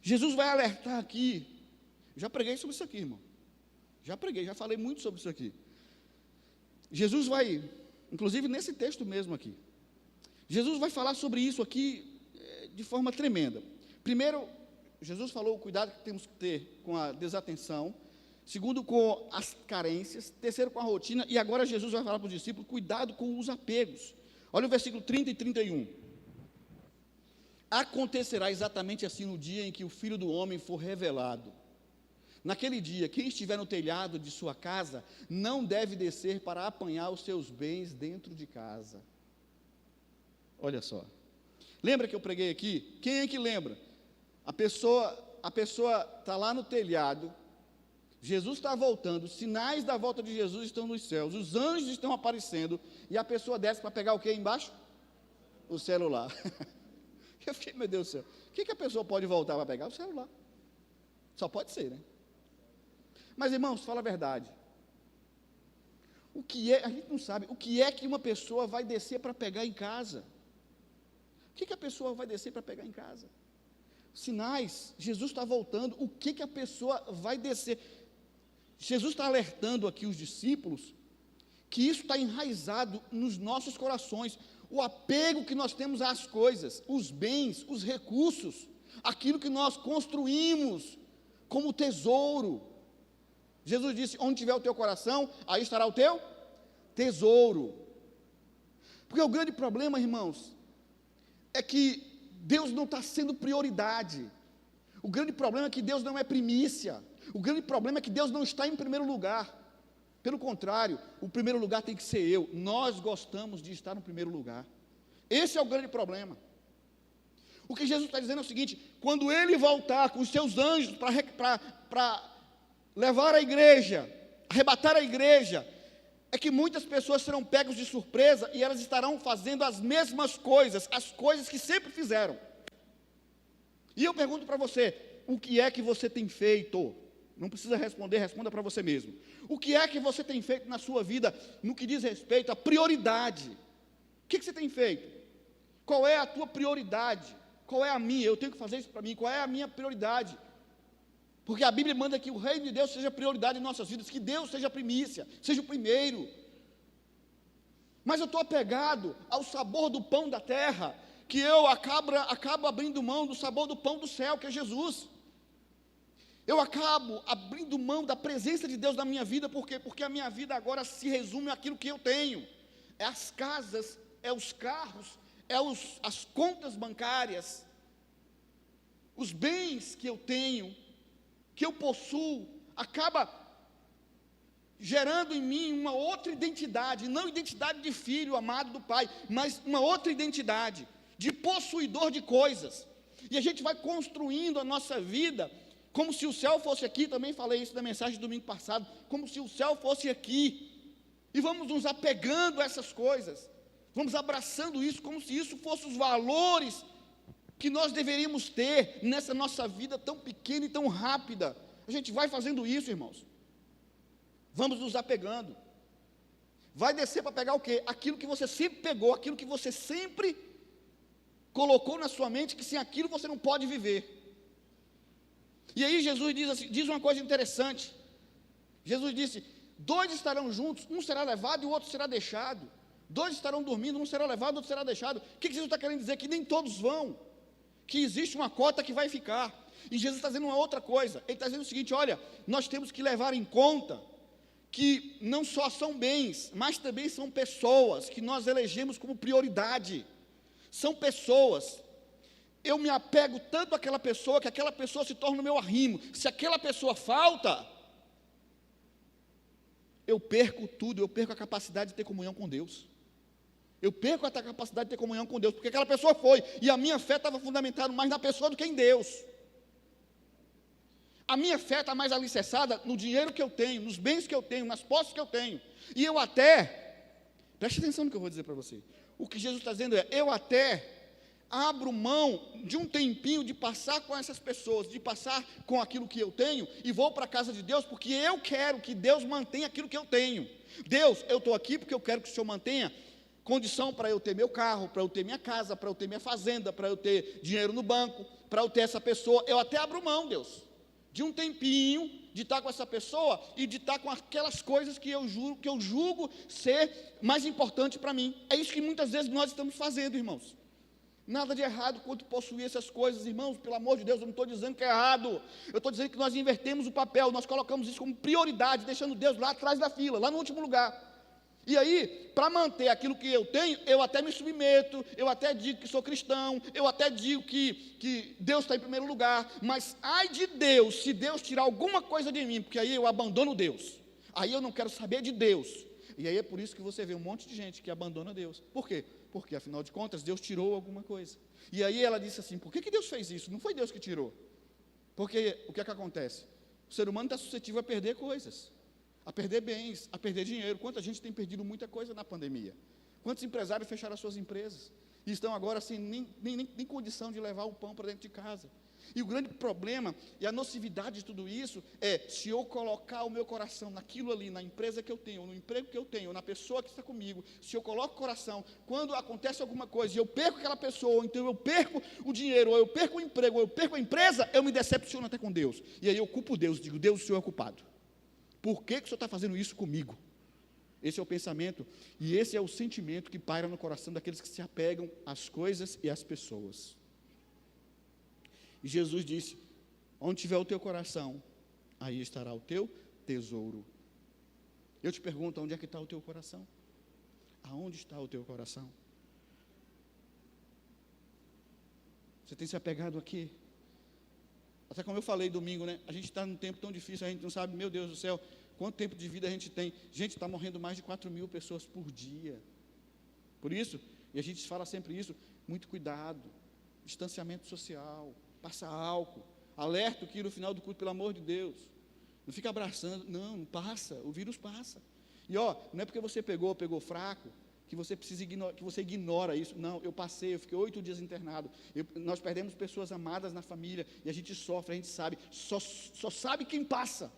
Jesus vai alertar aqui. Já preguei sobre isso aqui, irmão. Já preguei, já falei muito sobre isso aqui. Jesus vai, inclusive nesse texto mesmo aqui, Jesus vai falar sobre isso aqui de forma tremenda. Primeiro, Jesus falou o cuidado que temos que ter com a desatenção. Segundo, com as carências. Terceiro, com a rotina. E agora Jesus vai falar para os discípulos, cuidado com os apegos. Olha o versículo 30 e 31. Acontecerá exatamente assim no dia em que o Filho do Homem for revelado. Naquele dia, quem estiver no telhado de sua casa, não deve descer para apanhar os seus bens dentro de casa. Olha só. Lembra que eu preguei aqui? Quem é que lembra? A pessoa está lá no telhado, Jesus está voltando, os sinais da volta de Jesus estão nos céus, os anjos estão aparecendo, e a pessoa desce para pegar o que embaixo? O celular. Eu fiquei, meu Deus do céu, o que a pessoa pode voltar para pegar? O celular. Só pode ser, né? Mas, irmãos, fala a verdade. O que é, a gente não sabe, o que é que uma pessoa vai descer para pegar em casa? O que a pessoa vai descer para pegar em casa? Sinais, Jesus está voltando, o que a pessoa vai descer? Jesus está alertando aqui os discípulos que isso está enraizado nos nossos corações, o apego que nós temos às coisas, os bens, os recursos, aquilo que nós construímos como tesouro. Jesus disse, onde tiver o teu coração, aí estará o teu tesouro. Porque o grande problema, irmãos, é que Deus não está sendo prioridade. O grande problema é que Deus não é primícia. O grande problema é que Deus não está em primeiro lugar. Pelo contrário, o primeiro lugar tem que ser eu. Nós gostamos de estar no primeiro lugar. Esse é o grande problema. O que Jesus está dizendo é o seguinte, quando Ele voltar com os seus anjos para levar a igreja, arrebatar a igreja, é que muitas pessoas serão pegas de surpresa e elas estarão fazendo as mesmas coisas, as coisas que sempre fizeram. E eu pergunto para você, o que é que você tem feito? Não precisa responder, responda para você mesmo. O que é que você tem feito na sua vida no que diz respeito à prioridade? O que você tem feito? Qual é a tua prioridade? Qual é a minha? Eu tenho que fazer isso para mim. Qual é a minha prioridade? Porque a Bíblia manda que o reino de Deus seja prioridade em nossas vidas, que Deus seja a primícia, seja o primeiro. Mas eu estou apegado ao sabor do pão da terra, que eu acabo abrindo mão do sabor do pão do céu, que é Jesus. Eu acabo abrindo mão da presença de Deus na minha vida, por quê? Porque a minha vida agora se resume àquilo que eu tenho. É as casas, é os carros, as contas bancárias, os bens que eu tenho, que eu possuo, acaba gerando em mim uma outra identidade, não identidade de filho amado do Pai, mas uma outra identidade, de possuidor de coisas. E a gente vai construindo a nossa vida como se o céu fosse aqui, também falei isso na mensagem do domingo passado, como se o céu fosse aqui, e vamos nos apegando a essas coisas, vamos abraçando isso, como se isso fosse os valores que nós deveríamos ter nessa nossa vida tão pequena e tão rápida. A gente vai fazendo isso, irmãos, vamos nos apegando, vai descer para pegar o quê? Aquilo que você sempre pegou, aquilo que você sempre colocou na sua mente, que sem aquilo você não pode viver. E aí Jesus diz uma coisa interessante. Jesus disse, 2 estarão juntos, um será levado e o outro será deixado. 2 estarão dormindo, um será levado, outro será deixado. O que Jesus está querendo dizer? Que nem todos vão, que existe uma cota que vai ficar. E Jesus está dizendo uma outra coisa, ele está dizendo o seguinte: olha, nós temos que levar em conta que não só são bens, mas também são pessoas que nós elegemos como prioridade. São pessoas. Eu me apego tanto àquela pessoa, que aquela pessoa se torna o meu arrimo. Se aquela pessoa falta, eu perco tudo, eu perco a capacidade de ter comunhão com Deus. Eu perco a capacidade de ter comunhão com Deus, porque aquela pessoa foi, e a minha fé estava fundamentada mais na pessoa do que em Deus. A minha fé está mais alicerçada no dinheiro que eu tenho, nos bens que eu tenho, nas posses que eu tenho. E eu até, preste atenção no que eu vou dizer para você. O que Jesus está dizendo é, eu até abro mão de um tempinho de passar com essas pessoas, de passar com aquilo que eu tenho, e vou para a casa de Deus, porque eu quero que Deus mantenha aquilo que eu tenho. Deus, eu estou aqui porque eu quero que o Senhor mantenha condição para eu ter meu carro, para eu ter minha casa, para eu ter minha fazenda, para eu ter dinheiro no banco, para eu ter essa pessoa. Eu até abro mão, Deus, de um tempinho de estar com essa pessoa e de estar com aquelas coisas que eu julgo ser mais importante para mim. É isso que muitas vezes nós estamos fazendo, irmãos. Nada de errado quanto possuir essas coisas, irmãos, pelo amor de Deus, eu não estou dizendo que é errado. Eu estou dizendo que nós invertemos o papel, nós colocamos isso como prioridade, deixando Deus lá atrás da fila, lá no último lugar. E aí, para manter aquilo que eu tenho, eu até me submeto, eu até digo que sou cristão, eu até digo que Deus está em primeiro lugar, mas ai de Deus, se Deus tirar alguma coisa de mim, porque aí eu abandono Deus, aí eu não quero saber de Deus. E aí é por isso que você vê um monte de gente que abandona Deus. Por quê? Porque, afinal de contas, Deus tirou alguma coisa. E aí ela disse assim, por que Deus fez isso? Não foi Deus que tirou. Porque o que é que acontece? O ser humano está suscetível a perder coisas, a perder bens, a perder dinheiro. Quanta gente tem perdido muita coisa na pandemia? Quantos empresários fecharam as suas empresas e estão agora sem nem condição de levar o pão para dentro de casa? E o grande problema e a nocividade de tudo isso é, se eu colocar o meu coração naquilo ali, na empresa que eu tenho, no emprego que eu tenho, na pessoa que está comigo, se eu coloco o coração, quando acontece alguma coisa e eu perco aquela pessoa, ou então eu perco o dinheiro, ou eu perco o emprego, ou eu perco a empresa, eu me decepciono até com Deus. E aí eu culpo Deus, digo, Deus, o Senhor é culpado. Por que o Senhor está fazendo isso comigo? Esse é o pensamento e esse é o sentimento que paira no coração daqueles que se apegam às coisas e às pessoas. E Jesus disse, onde tiver o teu coração, aí estará o teu tesouro. Eu te pergunto, onde é que está o teu coração? Aonde está o teu coração? Você tem se apegado aqui? Até como eu falei domingo, né? A gente está num tempo tão difícil, a gente não sabe, meu Deus do céu, quanto tempo de vida a gente tem. Gente, está morrendo mais de 4.000 pessoas por dia. Por isso, e a gente fala sempre isso, muito cuidado, distanciamento social, passa álcool, alerta que no final do culto, pelo amor de Deus, não fica abraçando, não passa, o vírus passa. E não é porque você pegou fraco, que você precisa ignorar, que você ignora isso. Não, eu fiquei 8 dias internado. Nós perdemos pessoas amadas na família e a gente sofre, a gente sabe, só sabe quem passa.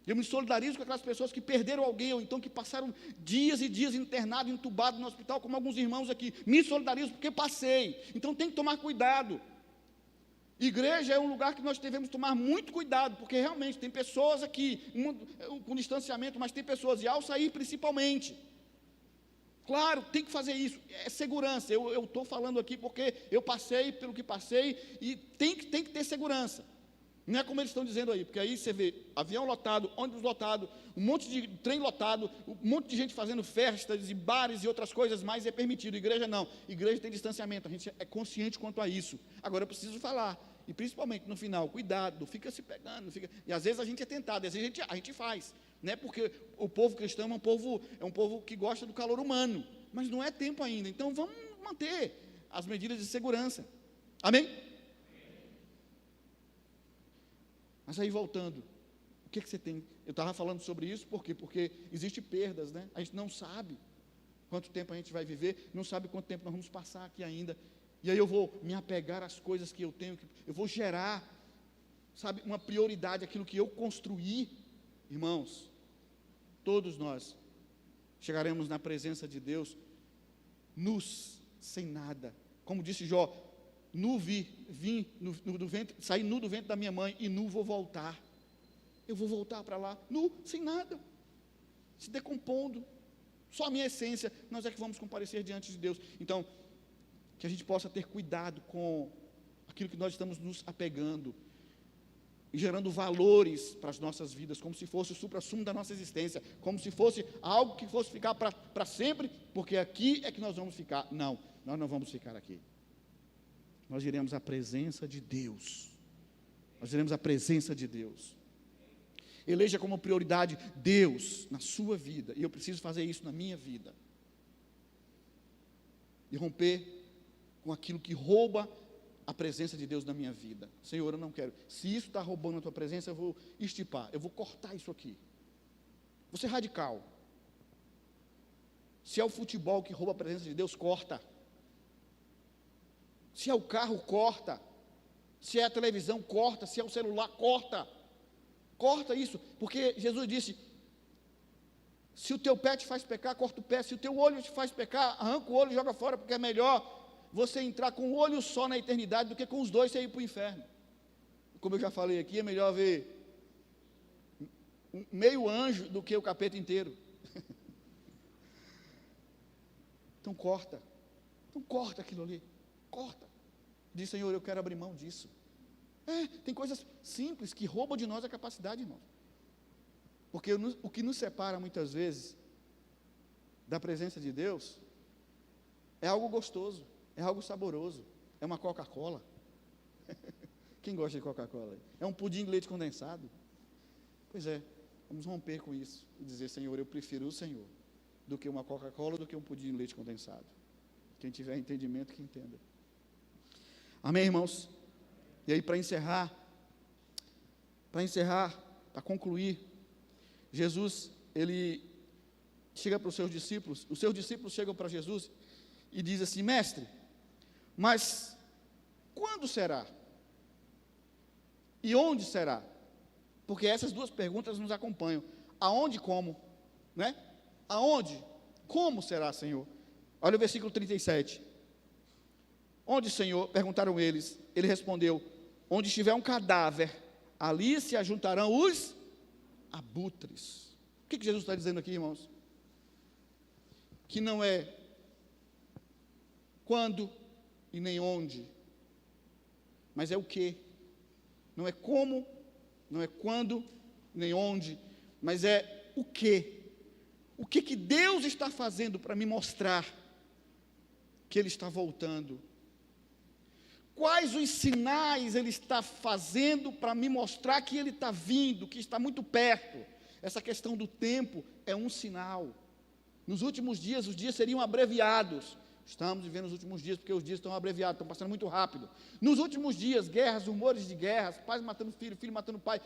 Eu me solidarizo com aquelas pessoas que perderam alguém, ou então que passaram dias e dias internado, entubado no hospital, como alguns irmãos aqui. Me solidarizo porque passei. Então tem que tomar cuidado. Igreja é um lugar que nós devemos tomar muito cuidado, porque realmente tem pessoas aqui com distanciamento, mas tem pessoas, e ao sair principalmente. Claro, tem que fazer isso, é segurança. Eu estou falando aqui porque eu passei pelo que passei e tem que ter segurança. Não é como eles estão dizendo aí, porque aí você vê avião lotado, ônibus lotado, um monte de trem lotado, um monte de gente fazendo festas e bares e outras coisas mais, é permitido. Igreja não, igreja tem distanciamento, a gente é consciente quanto a isso. Agora eu preciso falar, e principalmente no final, cuidado, não fica se pegando, e às vezes a gente é tentado, às vezes a gente faz, né? Porque o povo cristão é um povo que gosta do calor humano, mas não é tempo ainda, então vamos manter as medidas de segurança, amém? Mas aí voltando, o que você tem? Eu estava falando sobre isso, por quê? Porque existem perdas, né? A gente não sabe quanto tempo a gente vai viver, não sabe quanto tempo nós vamos passar aqui ainda, e aí eu vou me apegar às coisas que eu tenho, eu vou gerar, sabe, uma prioridade, aquilo que eu construí. Irmãos, todos nós chegaremos na presença de Deus, nus, sem nada, como disse Jó, nu vim no ventre, saí nu do ventre da minha mãe e nu vou voltar. Eu vou voltar para lá, nu, sem nada, se decompondo, só a minha essência, nós é que vamos comparecer diante de Deus. Então, que a gente possa ter cuidado com aquilo que nós estamos nos apegando e gerando valores para as nossas vidas, como se fosse o suprassumo da nossa existência, como se fosse algo que fosse ficar para sempre, porque aqui é que nós vamos ficar. Não, nós não vamos ficar aqui. Nós iremos à presença de Deus. Nós iremos à presença de Deus. Eleja como prioridade Deus na sua vida, e eu preciso fazer isso na minha vida. E romper com aquilo que rouba a presença de Deus na minha vida. Senhor, eu não quero. Se isso está roubando a tua presença, eu vou estipar, eu vou cortar isso aqui. Vou ser radical. Se é o futebol que rouba a presença de Deus, corta. Se é o carro, corta. Se é a televisão, corta. Se é o celular, corta. Corta isso, porque Jesus disse: se o teu pé te faz pecar, corta o pé. Se o teu olho te faz pecar, arranca o olho e joga fora, porque é melhor você entrar com um olho só na eternidade do que com os dois você ir para o inferno. Como eu já falei aqui, é melhor ver meio anjo do que o capeta inteiro. Então corta aquilo ali, corta. Diz: Senhor, eu quero abrir mão disso. Tem coisas simples que roubam de nós a capacidade, irmãos. Porque o que nos separa muitas vezes da presença de Deus é algo gostoso, é algo saboroso, é uma Coca-Cola. Quem gosta de Coca-Cola? É um pudim de leite condensado. Pois é, vamos romper com isso e dizer: Senhor, eu prefiro o Senhor do que uma Coca-Cola, do que um pudim de leite condensado. Quem tiver entendimento, que entenda. Amém, irmãos? E aí, para encerrar, para concluir, Jesus, ele chega para os seus discípulos chegam para Jesus e diz assim: mestre, mas quando será? E onde será? Porque essas duas perguntas nos acompanham. Aonde e como? Né? Aonde? Como será, Senhor? Olha o versículo 37. Onde, Senhor? Perguntaram eles. Ele respondeu: onde estiver um cadáver, ali se ajuntarão os abutres. O que Jesus está dizendo aqui, irmãos? Que não é quando e nem onde, mas é o que. Não é como, não é quando, nem onde, mas é o que. O que Deus está fazendo para me mostrar que Ele está voltando? Quais os sinais Ele está fazendo para me mostrar que Ele está vindo, que está muito perto? Essa questão do tempo é um sinal. Nos últimos dias, os dias seriam abreviados. Estamos vivendo os últimos dias porque os dias estão abreviados, estão passando muito rápido. Nos últimos dias, guerras, rumores de guerras, pais matando filho, filho matando pai,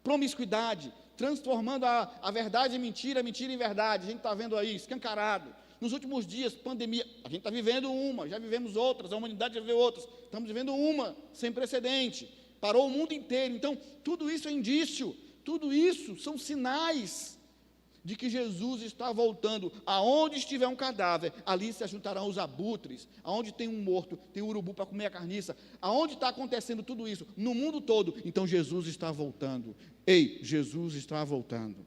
promiscuidade, transformando a verdade em mentira, mentira em verdade. A gente está vendo aí, escancarado. Nos últimos dias, pandemia, a gente está vivendo uma, já vivemos outras, a humanidade já viveu outras, estamos vivendo uma, sem precedente, parou o mundo inteiro. Então, tudo isso é indício, tudo isso são sinais de que Jesus está voltando. Aonde estiver um cadáver, ali se ajuntarão os abutres. Aonde tem um morto, tem um urubu para comer a carniça. Aonde está acontecendo tudo isso? No mundo todo. Então Jesus está voltando. Ei, Jesus está voltando.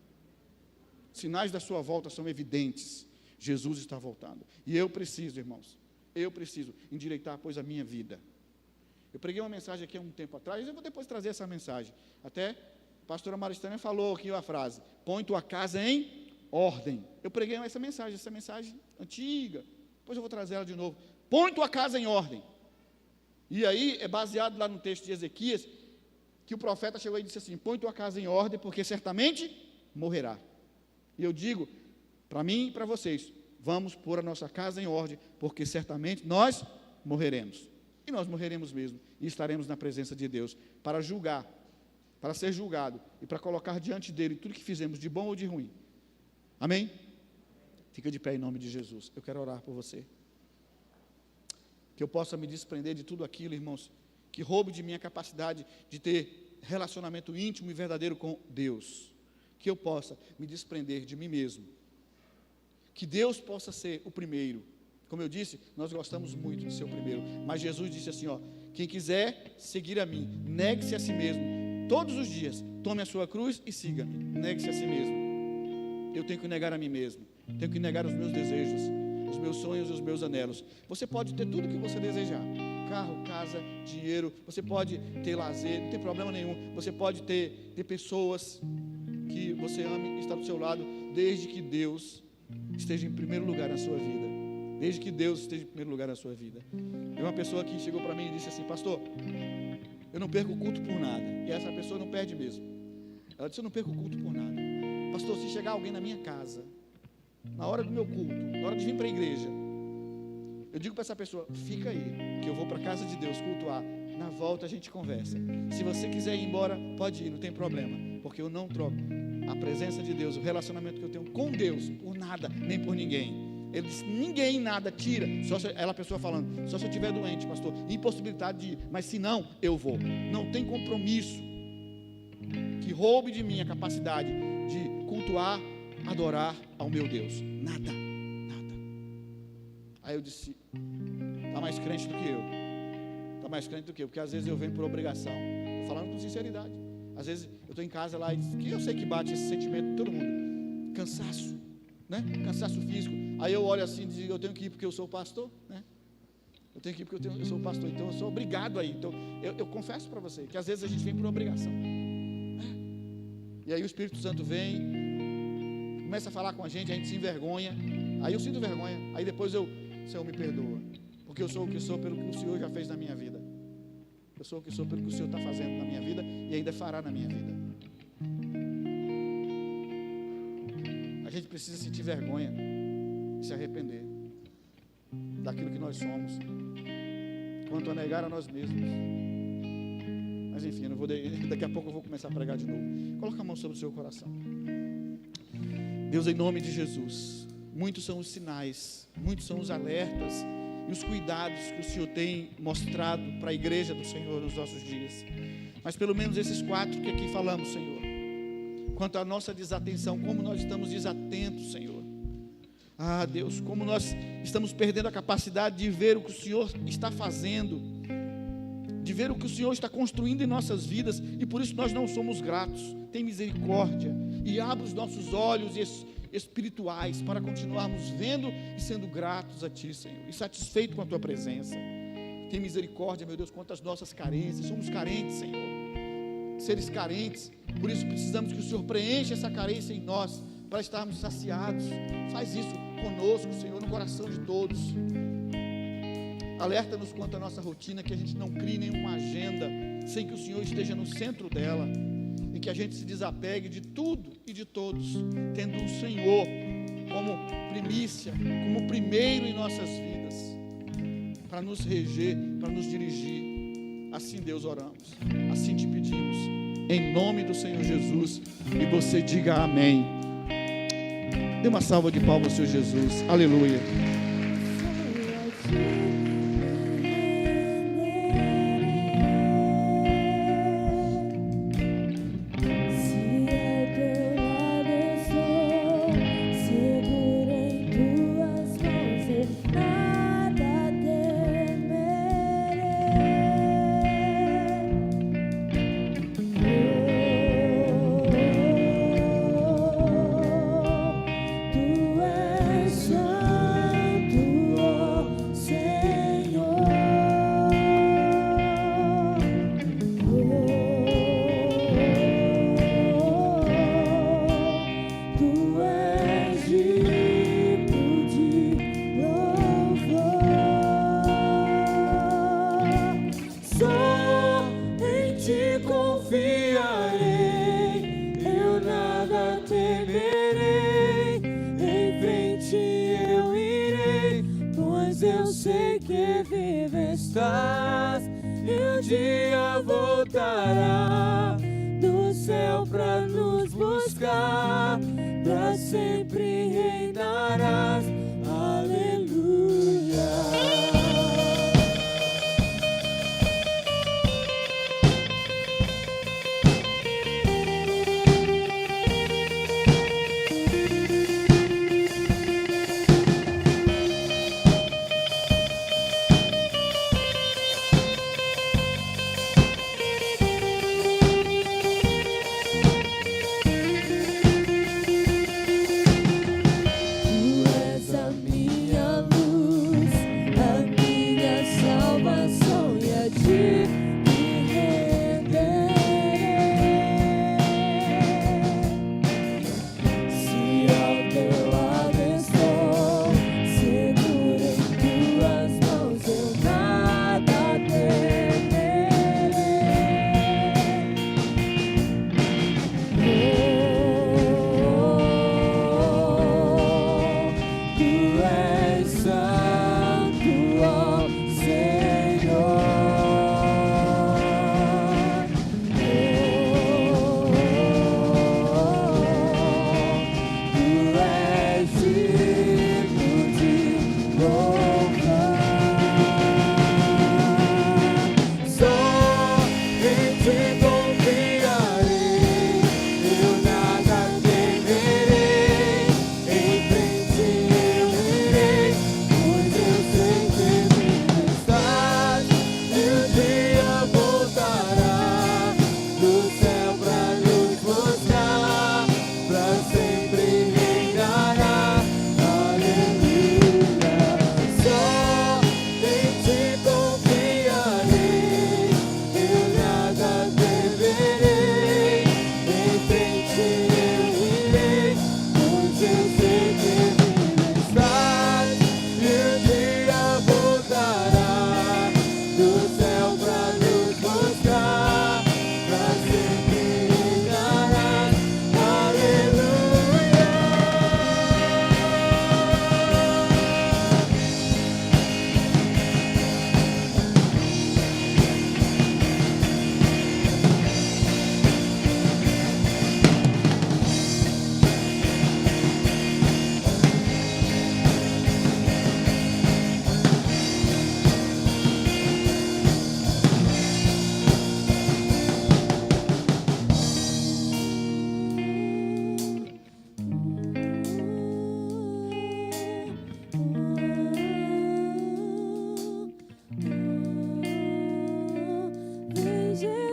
Sinais da sua volta são evidentes. Jesus está voltando. E eu preciso, irmãos, endireitar, pois, a minha vida. Eu preguei uma mensagem aqui há um tempo atrás, eu vou depois trazer essa mensagem. Até a pastora Maristânia falou aqui a frase: põe tua casa em ordem. Eu preguei essa mensagem antiga, depois eu vou trazer ela de novo. Põe tua casa em ordem. E aí é baseado lá no texto de Ezequias, que o profeta chegou e disse assim: põe tua casa em ordem, porque certamente morrerá. E eu digo, para mim e para vocês, vamos pôr a nossa casa em ordem, porque certamente nós morreremos. E nós morreremos mesmo, e estaremos na presença de Deus, para julgar, para ser julgado, e para colocar diante dele tudo que fizemos, de bom ou de ruim. Amém? Fica de pé em nome de Jesus. Eu quero orar por você. Que eu possa me desprender de tudo aquilo, irmãos, que roube de minha capacidade de ter relacionamento íntimo e verdadeiro com Deus. Que eu possa me desprender de mim mesmo. Que Deus possa ser o primeiro. Como eu disse, nós gostamos muito de ser o primeiro. Mas Jesus disse assim, ó: quem quiser seguir a mim, negue-se a si mesmo. Todos os dias, tome a sua cruz e siga-me. Negue-se a si mesmo. Eu tenho que negar a mim mesmo. Tenho que negar os meus desejos, os meus sonhos e os meus anelos. Você pode ter tudo o que você desejar. Carro, casa, dinheiro. Você pode ter lazer, não tem problema nenhum. Você pode ter pessoas que você ame e está do seu lado, desde que Deus esteja em primeiro lugar na sua vida. Desde que Deus esteja em primeiro lugar na sua vida. Tem uma pessoa que chegou para mim e disse assim: pastor, eu não perco o culto por nada. E essa pessoa não perde mesmo. Ela disse: eu não perco o culto por nada. Pastor, se chegar alguém na minha casa, na hora do meu culto, na hora de vir para a igreja, eu digo para essa pessoa: fica aí, que eu vou para a casa de Deus cultuar. Na volta a gente conversa. Se você quiser ir embora, pode ir, não tem problema. Porque eu não troco a presença de Deus, o relacionamento que eu tenho com Deus, por nada, nem por ninguém. Ele disse: ninguém nada tira. Só se ela, a pessoa falando: só se eu estiver doente, pastor, impossibilidade de ir. Mas se não, eu vou. Não tem compromisso que roube de mim a capacidade de cultuar, adorar ao meu Deus. Nada. Aí eu disse: está mais crente do que eu. Está mais crente do que eu. Porque às vezes eu venho por obrigação. Estou falando com sinceridade. Às vezes eu estou em casa lá e que eu sei que bate esse sentimento de todo mundo. Cansaço, né? Cansaço físico. Aí eu olho assim e digo: eu tenho que ir porque eu sou pastor, né? Eu tenho que ir porque eu sou pastor. Então eu sou obrigado a ir. Então eu confesso para você que às vezes a gente vem por obrigação. E aí o Espírito Santo vem, começa a falar com a gente se envergonha. Aí eu sinto vergonha. Aí depois Senhor, me perdoa. Porque eu sou o que sou pelo que o Senhor já fez na minha vida. Eu sou o que sou pelo que o Senhor está fazendo na minha vida e ainda fará na minha vida. A gente precisa sentir vergonha e se arrepender daquilo que nós somos, quanto a negar a nós mesmos. Mas enfim, daqui a pouco eu vou começar a pregar de novo. Coloca a mão sobre o seu coração. Deus, em nome de Jesus, muitos são os sinais, muitos são os alertas e os cuidados que o Senhor tem mostrado para a igreja do Senhor nos nossos dias. Mas pelo menos esses 4 que aqui falamos, Senhor, quanto à nossa desatenção, como nós estamos desatentos, Senhor. Ah, Deus, como nós estamos perdendo a capacidade de ver o que o Senhor está fazendo, de ver o que o Senhor está construindo em nossas vidas, e por isso nós não somos gratos. Tem misericórdia e abre os nossos olhos espirituais para continuarmos vendo e sendo gratos a Ti, Senhor, e satisfeitos com a Tua presença. Tem misericórdia, meu Deus, quanto às nossas carências. Somos carentes, Senhor, seres carentes. Por isso precisamos que o Senhor preencha essa carência em nós, para estarmos saciados. Faz isso conosco, Senhor, no coração de todos. Alerta-nos quanto à nossa rotina, que a gente não crie nenhuma agenda sem que o Senhor esteja no centro dela, e que a gente se desapegue de tudo e de todos, tendo o Senhor como primícia, como primeiro em nossas vidas, para nos reger, para nos dirigir. Assim, Deus, oramos, assim te pedimos, em nome do Senhor Jesus. E você diga amém. Dê uma salva de palmas ao Senhor Jesus. Aleluia.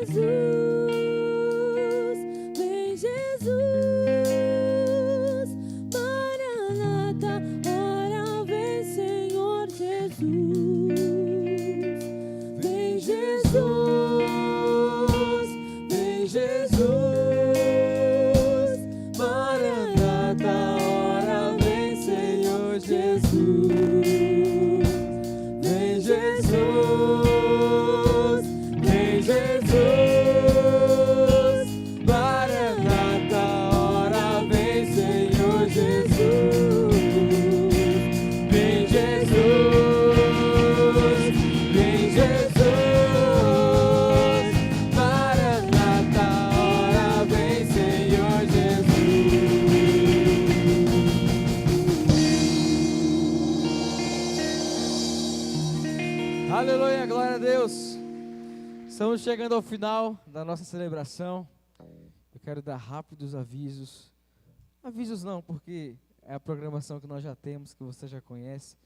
Jesus, vem Jesus, Maranata, ora vem Senhor Jesus, vem Jesus, Vem Jesus, Maranata, ora vem Senhor Jesus. Vem Jesus, vem Jesus, Maranata, ora vem Senhor Jesus. Vem Jesus, vem Jesus, Maranata, ora vem Senhor Jesus. Aleluia, glória a Deus. Estamos chegando ao final da nossa celebração. Eu quero dar rápidos avisos. Avisos não, porque é a programação que nós já temos, que você já conhece.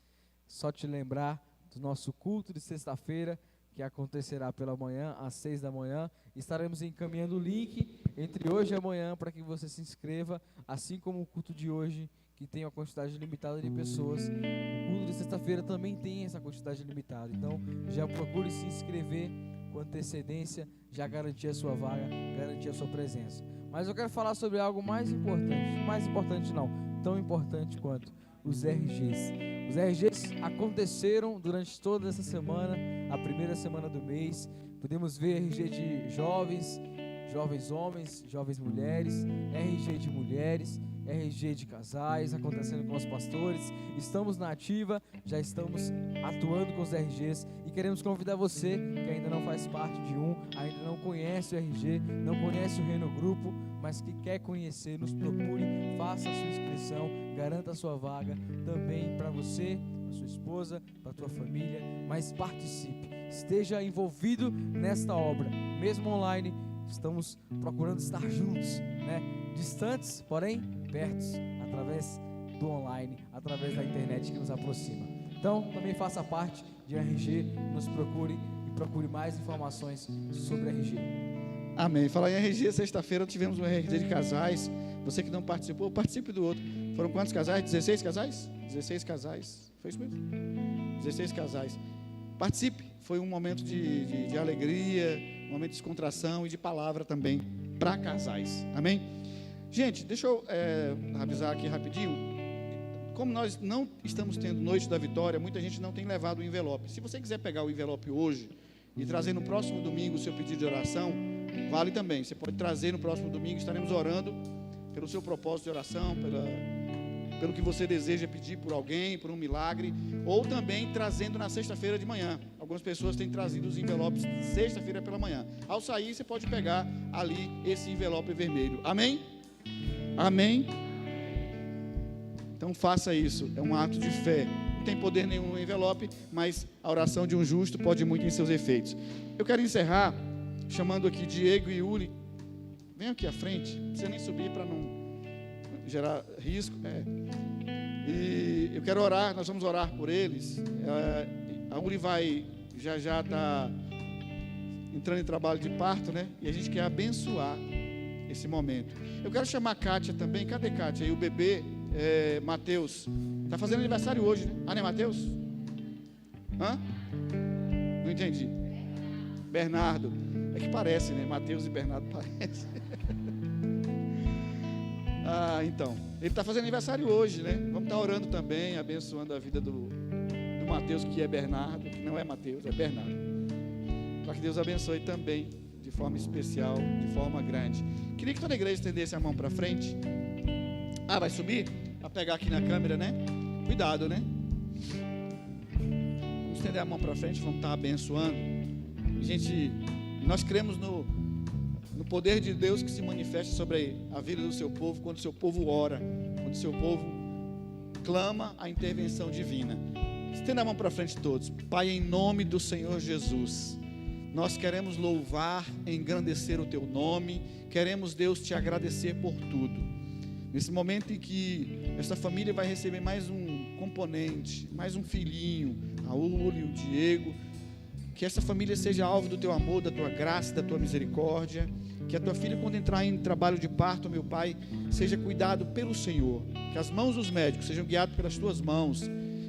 Só te lembrar do nosso culto de sexta-feira, que acontecerá pela manhã, às 6 da manhã. Estaremos encaminhando o link entre hoje e amanhã para que você se inscreva, assim como o culto de hoje, que tem uma quantidade limitada de pessoas. O culto de sexta-feira também tem essa quantidade limitada. Então, já procure se inscrever com antecedência, já garantir a sua vaga, garantir a sua presença. Mas eu quero falar sobre algo mais importante não, tão importante quanto os RGs. Os RGs aconteceram durante toda essa semana, a primeira semana do mês. Podemos ver RG de jovens, jovens homens, jovens mulheres, RG de mulheres, RG de casais, acontecendo com os pastores. Estamos na ativa, já estamos atuando com os RGs e queremos convidar você que ainda não faz parte de um, ainda não conhece o RG, não conhece o Reino Grupo, mas que quer conhecer, nos procure, faça a sua inscrição, garanta a sua vaga também para você, para sua esposa, para a tua família, mas participe, esteja envolvido nesta obra, mesmo online. Estamos procurando estar juntos, né? Distantes, porém perto, através do online, através da internet que nos aproxima. Então, também faça parte de RG, nos procure e procure mais informações sobre RG. Amém. Falar em RG, sexta-feira tivemos um RG de casais. Você que não participou, participe do outro. Foram quantos casais? 16 casais? 16 casais. Foi isso mesmo? 16 casais. Participe. Foi um momento de alegria, um momento de descontração e de palavra também para casais. Amém? Gente, deixa eu avisar aqui rapidinho. Como nós não estamos tendo Noite da Vitória, muita gente não tem levado o envelope. Se você quiser pegar o envelope hoje e trazer no próximo domingo o seu pedido de oração, vale também. Você pode trazer no próximo domingo, estaremos orando pelo seu propósito de oração, pelo que você deseja pedir por alguém, por um milagre, ou também trazendo na sexta-feira de manhã. Algumas pessoas têm trazido os envelopes sexta-feira pela manhã. Ao sair, você pode pegar ali esse envelope vermelho. Amém? Amém? Então faça isso, é um ato de fé. Não tem poder nenhum no envelope, mas a oração de um justo pode muito em seus efeitos. Eu quero encerrar chamando aqui Diego e Uli. Venham aqui à frente, não precisa nem subir para não gerar risco. E eu quero orar, nós vamos orar por eles. A Uli já está entrando em trabalho de parto, né? E a gente quer abençoar esse momento. Eu quero chamar a Kátia também. Cadê Kátia? E o bebê Mateus está fazendo aniversário hoje, né? Ah, não é Mateus? Hã? Não entendi. Bernardo. É que parece, né? Mateus e Bernardo parece. Então, ele está fazendo aniversário hoje, né? Vamos estar orando também, abençoando a vida do Mateus, que é Bernardo, que não é Mateus, é Bernardo. Para que Deus abençoe também, de forma especial, de forma grande. Queria que toda a igreja estendesse a mão para frente. Vai subir? Para pegar aqui na câmera, né? Cuidado, né? Vamos estender a mão para frente, vamos estar abençoando. Gente, nós cremos no poder de Deus que se manifesta sobre a vida do seu povo, quando o seu povo ora, quando o seu povo clama a intervenção divina. Estenda a mão para frente todos. Pai, em nome do Senhor Jesus, nós queremos louvar, engrandecer o teu nome, queremos, Deus, te agradecer por tudo. Nesse momento em que essa família vai receber mais um componente, mais um filhinho, a Uli, o Diego, Que essa família seja alvo do teu amor, da tua graça, da tua misericórdia. Que a tua filha, quando entrar em trabalho de parto, meu Pai, seja cuidado pelo Senhor. Que as mãos dos médicos sejam guiadas pelas tuas mãos.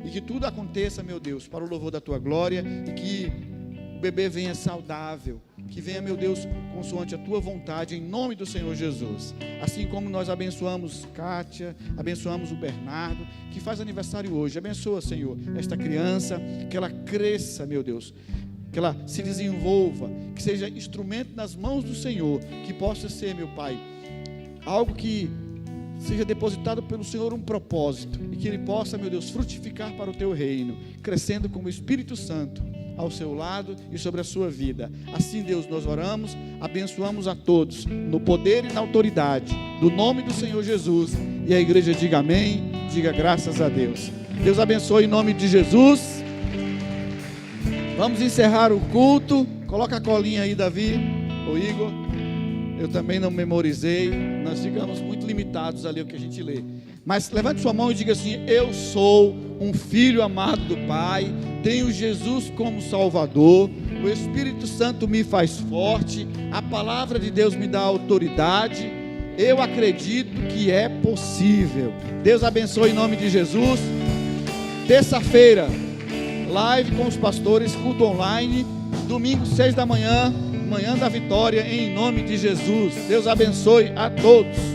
E que tudo aconteça, meu Deus, para o louvor da tua glória. E que o bebê venha saudável. Que venha, meu Deus, consoante a tua vontade, em nome do Senhor Jesus. Assim como nós abençoamos Kátia, abençoamos o Bernardo, que faz aniversário hoje. Abençoa, Senhor, esta criança, que ela cresça, meu Deus, que ela se desenvolva, que seja instrumento nas mãos do Senhor, que possa ser, meu Pai, algo que seja depositado pelo Senhor, um propósito, e que ele possa, meu Deus, frutificar para o teu reino, crescendo como Espírito Santo ao seu lado e sobre a sua vida. Assim, Deus, nós oramos, abençoamos a todos, no poder e na autoridade do nome do Senhor Jesus, e a igreja diga amém, diga graças a Deus. Deus abençoe em nome de Jesus. Vamos encerrar o culto. Coloca a colinha aí, Davi ou Igor. Eu também não memorizei. Nós ficamos muito limitados ali o que a gente lê. Mas levante sua mão e diga assim: eu sou um filho amado do Pai, tenho Jesus como Salvador, o Espírito Santo me faz forte, a palavra de Deus me dá autoridade, eu acredito que é possível. Deus abençoe em nome de Jesus. Terça-feira, live com os pastores, culto online. Domingo, 6 da manhã, manhã da vitória, em nome de Jesus. Deus abençoe a todos.